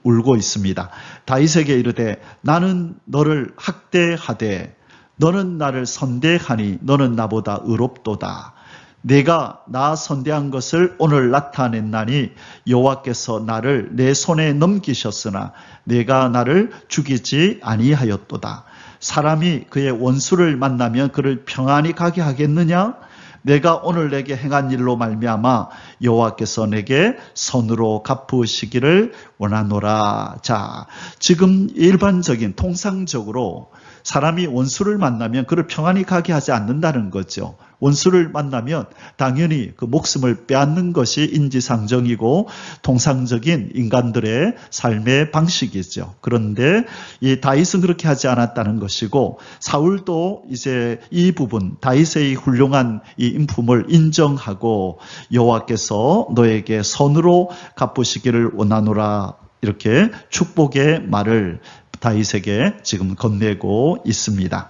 울고 있습니다. 다윗에게 이르되 나는 너를 학대하되 너는 나를 선대하니 너는 나보다 의롭도다. 내가 나 선대한 것을 오늘 나타냈나니 여호와께서 나를 내 손에 넘기셨으나 내가 나를 죽이지 아니하였도다. 사람이 그의 원수를 만나면 그를 평안히 가게 하겠느냐? 내가 오늘 내게 행한 일로 말미암아 여호와께서 내게 선으로 갚으시기를 원하노라. 자, 지금 일반적인 통상적으로 사람이 원수를 만나면 그를 평안히 가게 하지 않는다는 거죠. 원수를 만나면 당연히 그 목숨을 빼앗는 것이 인지상정이고 통상적인 인간들의 삶의 방식이죠. 그런데 이 다윗은 그렇게 하지 않았다는 것이고, 사울도 이제 이 부분, 다윗의 이 훌륭한 이 인품을 인정하고 여호와께서 너에게 선으로 갚으시기를 원하노라, 이렇게 축복의 말을 다윗에게 지금 건네고 있습니다.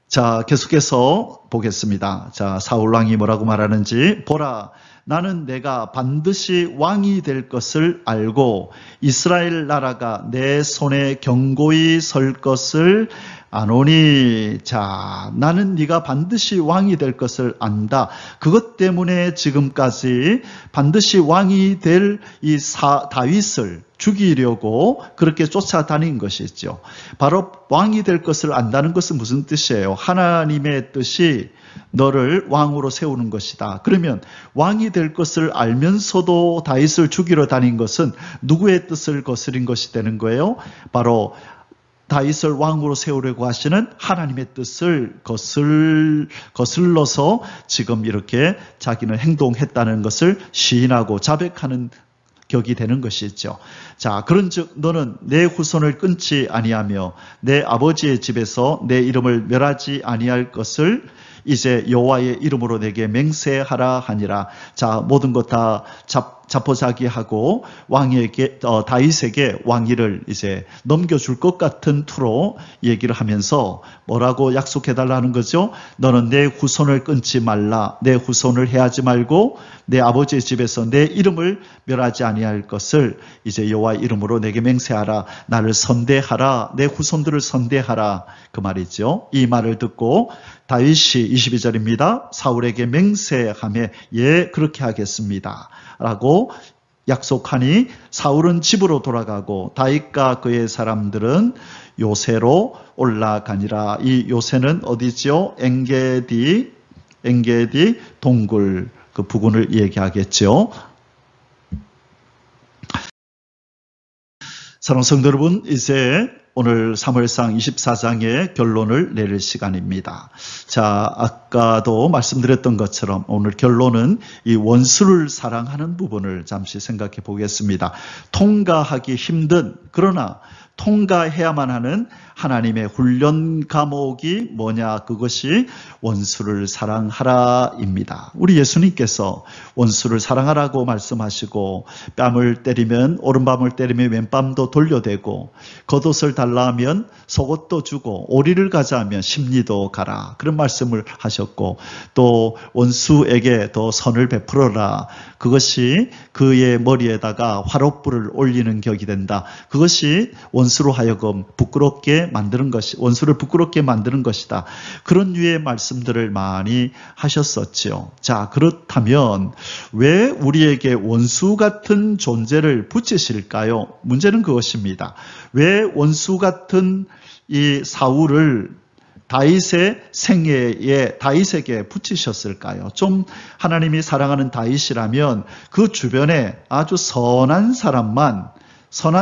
자, 계속해서 보겠습니다. 자, 사울 왕이 뭐라고 말하는지 보라, 나는 내가 반드시 왕이 될 것을 알고 이스라엘 나라가 내 손에 견고히 설 것을 아노니. 자, 나는 네가 반드시 왕이 될 것을 안다. 그것 때문에 지금까지 반드시 왕이 될 이 다윗을 죽이려고 그렇게 쫓아다닌 것이죠. 바로 왕이 될 것을 안다는 것은 무슨 뜻이에요? 하나님의 뜻이 너를 왕으로 세우는 것이다. 그러면 왕이 될 것을 알면서도 다윗을 죽이러 다닌 것은 누구의 뜻을 거스린 것이 되는 거예요? 바로 다윗을 왕으로 세우려고 하시는 하나님의 뜻을 거슬러서 지금 이렇게 자기는 행동했다는 것을 시인하고 자백하는 격이 되는 것이죠. 자, 그런즉 너는 내 후손을 끊지 아니하며 내 아버지의 집에서 내 이름을 멸하지 아니할 것을 이제 여호와의 이름으로 내게 맹세하라 하니라. 자, 모든 것 다 자포자기하고 왕에게 다윗에게 왕위를 이제 넘겨줄 것 같은 투로 얘기를 하면서 뭐라고 약속해달라는 거죠? 너는 내 후손을 끊지 말라. 내 후손을 해하지 말고 내 아버지의 집에서 내 이름을 멸하지 아니할 것을 이제 여호와의 이름으로 내게 맹세하라. 나를 선대하라. 내 후손들을 선대하라. 그 말이죠. 이 말을 듣고 다윗이 22절입니다. 사울에게 맹세하며 예 그렇게 하겠습니다 라고 약속하니 사울은 집으로 돌아가고 다윗과 그의 사람들은 요새로 올라가니라. 이 요새는 어디죠? 엔게디 동굴 그 부근을 얘기하겠죠. 사랑하는 성도 여러분, 이제 오늘 사무엘상 24장의 결론을 내릴 시간입니다. 자, 아까도 말씀드렸던 것처럼 오늘 결론은 이 원수를 사랑하는 부분을 잠시 생각해 보겠습니다. 통과하기 힘든, 그러나 통과해야만 하는 하나님의 훈련 과목이 뭐냐? 그것이 원수를 사랑하라입니다. 우리 예수님께서 원수를 사랑하라고 말씀하시고 뺨을 때리면 오른밤을 때리면 왼밤도 돌려대고 겉옷을 달라 하면 속옷도 주고 오리를 가자 하면 십리도 가라. 그런 말씀을 하셨고 또 원수에게 더 선을 베풀어라. 그것이 그의 머리에다가 화롯불을 올리는 격이 된다. 그것이 원수로 하여금 부끄럽게 만드는 것이, 원수를 부끄럽게 만드는 것이다. 그런 류의 말씀들을 많이 하셨었죠. 자, 그렇다면 왜 우리에게 원수 같은 존재를 붙이실까요? 문제는 그것입니다. 왜 원수 같은 이 사울을 다윗의 생애에 다윗에게 붙이셨을까요? 좀 하나님이 사랑하는 다윗이라면 그 주변에 아주 선한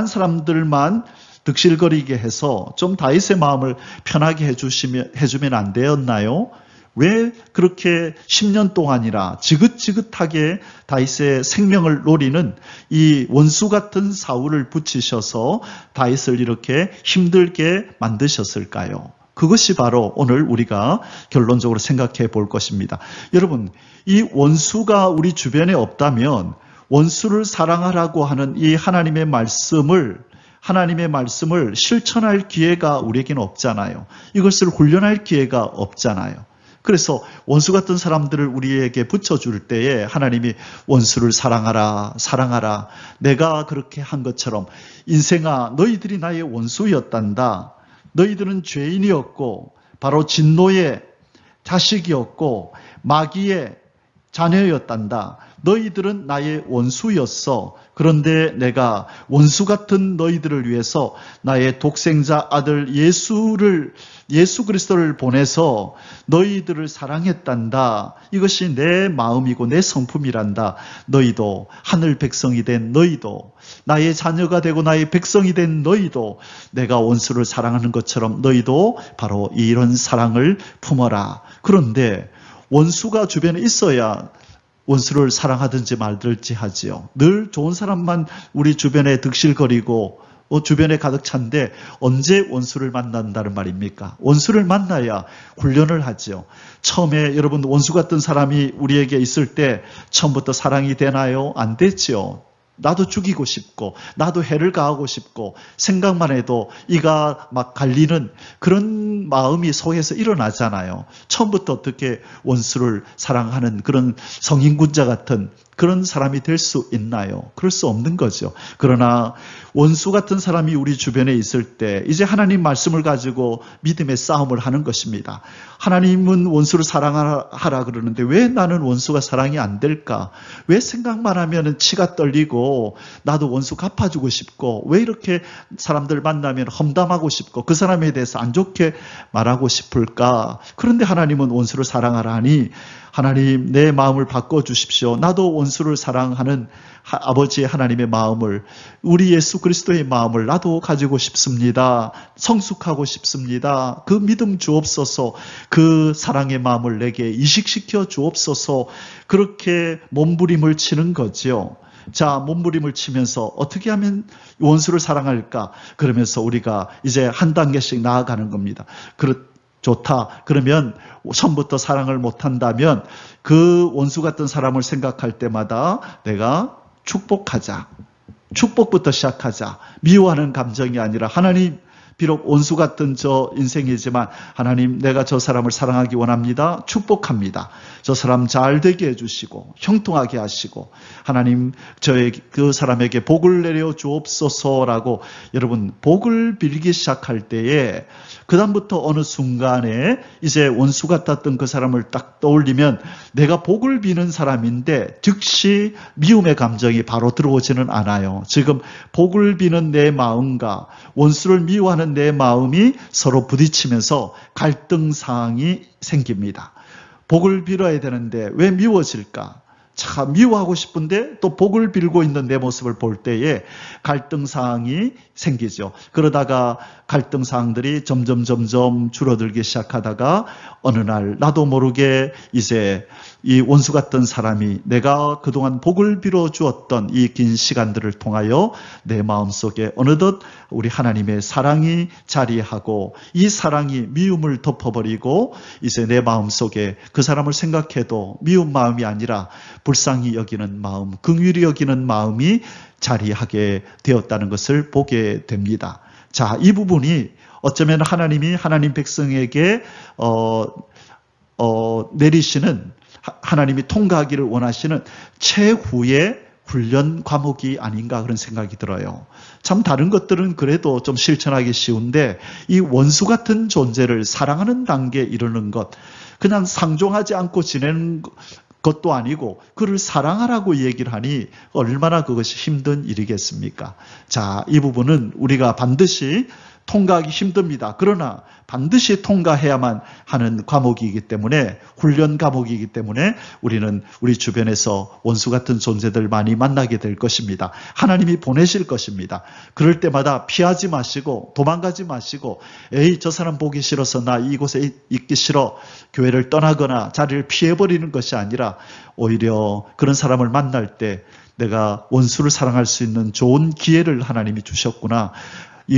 사람들만 득실거리게 해서 좀 다윗의 마음을 편하게 해주면 안 되었나요? 왜 그렇게 10년 동안이나 지긋지긋하게 다윗의 생명을 노리는 이 원수 같은 사울을 붙이셔서 다윗을 이렇게 힘들게 만드셨을까요? 그것이 바로 오늘 우리가 결론적으로 생각해 볼 것입니다. 여러분, 이 원수가 우리 주변에 없다면 원수를 사랑하라고 하는 이 하나님의 말씀을 실천할 기회가 우리에게는 없잖아요. 이것을 훈련할 기회가 없잖아요. 그래서 원수 같은 사람들을 우리에게 붙여줄 때에 하나님이 원수를 사랑하라. 내가 그렇게 한 것처럼 인생아 너희들이 나의 원수였단다. 너희들은 죄인이었고 바로 진노의 자식이었고 마귀의 자녀였단다. 너희들은 나의 원수였어. 그런데 내가 원수 같은 너희들을 위해서 나의 독생자 아들 예수 그리스도를 보내서 너희들을 사랑했단다. 이것이 내 마음이고 내 성품이란다. 너희도 하늘 백성이 된 너희도 나의 자녀가 되고 나의 백성이 된 너희도 내가 원수를 사랑하는 것처럼 너희도 바로 이런 사랑을 품어라. 그런데 원수가 주변에 있어야 원수를 사랑하든지 말든지 하지요. 늘 좋은 사람만 우리 주변에 득실거리고 주변에 가득 찬데 언제 원수를 만난다는 말입니까? 원수를 만나야 훈련을 하지요. 처음에 여러분 원수 같은 사람이 우리에게 있을 때 처음부터 사랑이 되나요? 안 되지요. 나도 죽이고 싶고 나도 해를 가하고 싶고 생각만 해도 이가 막 갈리는 그런 마음이 속에서 일어나잖아요. 처음부터 어떻게 원수를 사랑하는 그런 성인군자 같은 그런 사람이 될 수 있나요? 그럴 수 없는 거죠. 그러나 원수 같은 사람이 우리 주변에 있을 때 이제 하나님 말씀을 가지고 믿음의 싸움을 하는 것입니다. 하나님은 원수를 사랑하라 그러는데 왜 나는 원수가 사랑이 안 될까? 왜 생각만 하면 치가 떨리고 나도 원수 갚아주고 싶고 왜 이렇게 사람들 만나면 험담하고 싶고 그 사람에 대해서 안 좋게 말하고 싶을까? 그런데 하나님은 원수를 사랑하라 하니 하나님 내 마음을 바꿔주십시오. 나도 원수를 사랑하는 아버지 하나님의 마음을 우리 예수 그리스도의 마음을 나도 가지고 싶습니다. 성숙하고 싶습니다. 그 믿음 주옵소서. 그 사랑의 마음을 내게 이식시켜 주옵소서. 그렇게 몸부림을 치는 거죠. 자, 몸부림을 치면서 어떻게 하면 원수를 사랑할까? 그러면서 우리가 이제 한 단계씩 나아가는 겁니다. 좋다. 그러면 처음부터 사랑을 못한다면 그 원수 같은 사람을 생각할 때마다 내가 축복하자. 축복부터 시작하자. 미워하는 감정이 아니라 하나님 비록 원수 같은 저 인생이지만 하나님 내가 저 사람을 사랑하기 원합니다. 축복합니다. 저 사람 잘 되게 해주시고 형통하게 하시고 하나님 그 사람에게 복을 내려 주옵소서라고 여러분 복을 빌기 시작할 때에 그 다음부터 어느 순간에 이제 원수 같았던 그 사람을 딱 떠올리면 내가 복을 비는 사람인데 즉시 미움의 감정이 바로 들어오지는 않아요. 지금 복을 비는 내 마음과 원수를 미워하는 내 마음이 서로 부딪히면서 갈등 상황이 생깁니다. 복을 빌어야 되는데 왜 미워질까? 참 미워하고 싶은데 또 복을 빌고 있는 내 모습을 볼 때에 갈등 사항이 생기죠. 그러다가 갈등 사항들이 점점 줄어들기 시작하다가 어느 날 나도 모르게 이제 이 원수 같던 사람이 내가 그동안 복을 빌어 주었던 이 긴 시간들을 통하여 내 마음속에 어느덧 우리 하나님의 사랑이 자리하고 이 사랑이 미움을 덮어버리고 이제 내 마음속에 그 사람을 생각해도 미운 마음이 아니라 불쌍히 여기는 마음, 긍휼히 여기는 마음이 자리하게 되었다는 것을 보게 됩니다. 자, 이 부분이 어쩌면 하나님이 하나님 백성에게 내리시는 하나님이 통과하기를 원하시는 최후의 훈련 과목이 아닌가 그런 생각이 들어요. 참 다른 것들은 그래도 좀 실천하기 쉬운데 이 원수 같은 존재를 사랑하는 단계에 이르는 것, 그냥 상종하지 않고 지내는 것도 아니고 그를 사랑하라고 얘기를 하니 얼마나 그것이 힘든 일이겠습니까? 자, 이 부분은 우리가 반드시 통과하기 힘듭니다. 그러나 반드시 통과해야만 하는 과목이기 때문에 훈련 과목이기 때문에 우리는 우리 주변에서 원수 같은 존재들 많이 만나게 될 것입니다. 하나님이 보내실 것입니다. 그럴 때마다 피하지 마시고 도망가지 마시고 에이 저 사람 보기 싫어서 나 이곳에 있기 싫어 교회를 떠나거나 자리를 피해버리는 것이 아니라 오히려 그런 사람을 만날 때 내가 원수를 사랑할 수 있는 좋은 기회를 하나님이 주셨구나.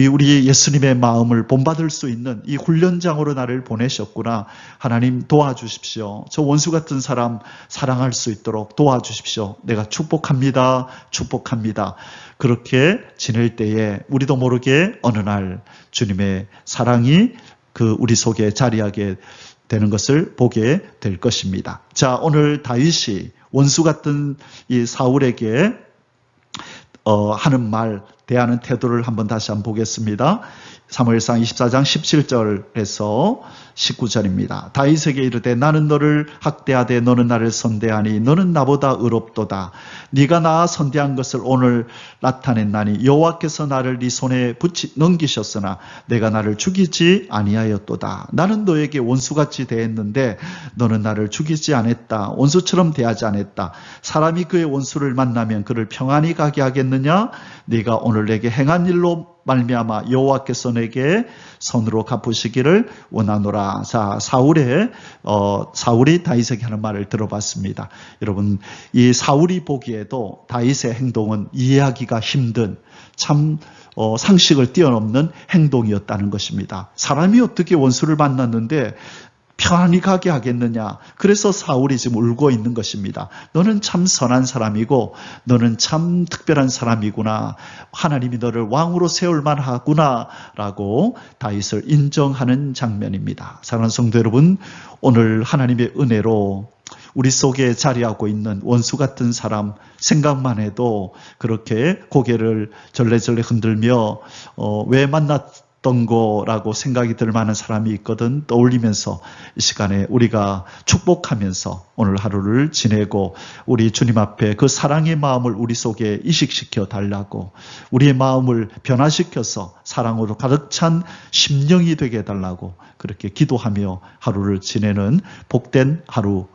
우리 예수님의 마음을 본받을 수 있는 이 훈련장으로 나를 보내셨구나. 하나님 도와주십시오. 저 원수 같은 사람 사랑할 수 있도록 도와주십시오. 내가 축복합니다. 축복합니다. 그렇게 지낼 때에 우리도 모르게 어느 날 주님의 사랑이 우리 속에 자리하게 되는 것을 보게 될 것입니다. 자, 오늘 다윗이 원수 같은 이 사울에게 하는 말, 대하는 태도를 한번 다시 한번 보겠습니다. 사무엘상 24장 17절에서 19절입니다. 다윗에게 이르되 나는 너를 학대하되 너는 나를 선대하니 너는 나보다 의롭도다. 네가 나 선대한 것을 오늘 나타냈나니 여호와께서 나를 네 손에 넘기셨으나 내가 나를 죽이지 아니하였도다. 나는 너에게 원수같이 대했는데 너는 나를 죽이지 않았다. 원수처럼 대하지 않았다. 사람이 그의 원수를 만나면 그를 평안히 가게 하겠느냐? 네가 오늘 내게 행한 일로 말미암아 여호와께서 내게 선으로 갚으시기를 원하노라. 자, 사울이 다윗에게 하는 말을 들어봤습니다. 여러분, 이 사울이 보기에도 다윗의 행동은 이해하기가 힘든 참 상식을 뛰어넘는 행동이었다는 것입니다. 사람이 어떻게 원수를 만났는데 평안히 가게 하겠느냐. 그래서 사울이 지금 울고 있는 것입니다. 너는 참 선한 사람이고 너는 참 특별한 사람이구나. 하나님이 너를 왕으로 세울 만하구나 라고 다윗을 인정하는 장면입니다. 사랑하는 성도 여러분, 오늘 하나님의 은혜로 우리 속에 자리하고 있는 원수 같은 사람 생각만 해도 그렇게 고개를 절레절레 흔들며 왜 만났던 거라고 생각이 들 만한 사람이 있거든 떠올리면서 이 시간에 우리가 축복하면서 오늘 하루를 지내고 우리 주님 앞에 그 사랑의 마음을 우리 속에 이식시켜 달라고 우리의 마음을 변화시켜서 사랑으로 가득 찬 심령이 되게 해달라고 그렇게 기도하며 하루를 지내는 복된 하루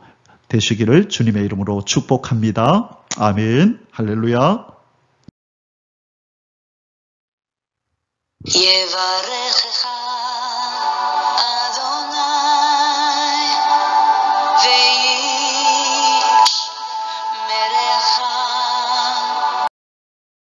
되시기를 주님의 이름으로 축복합니다. 아멘. 할렐루야. יברך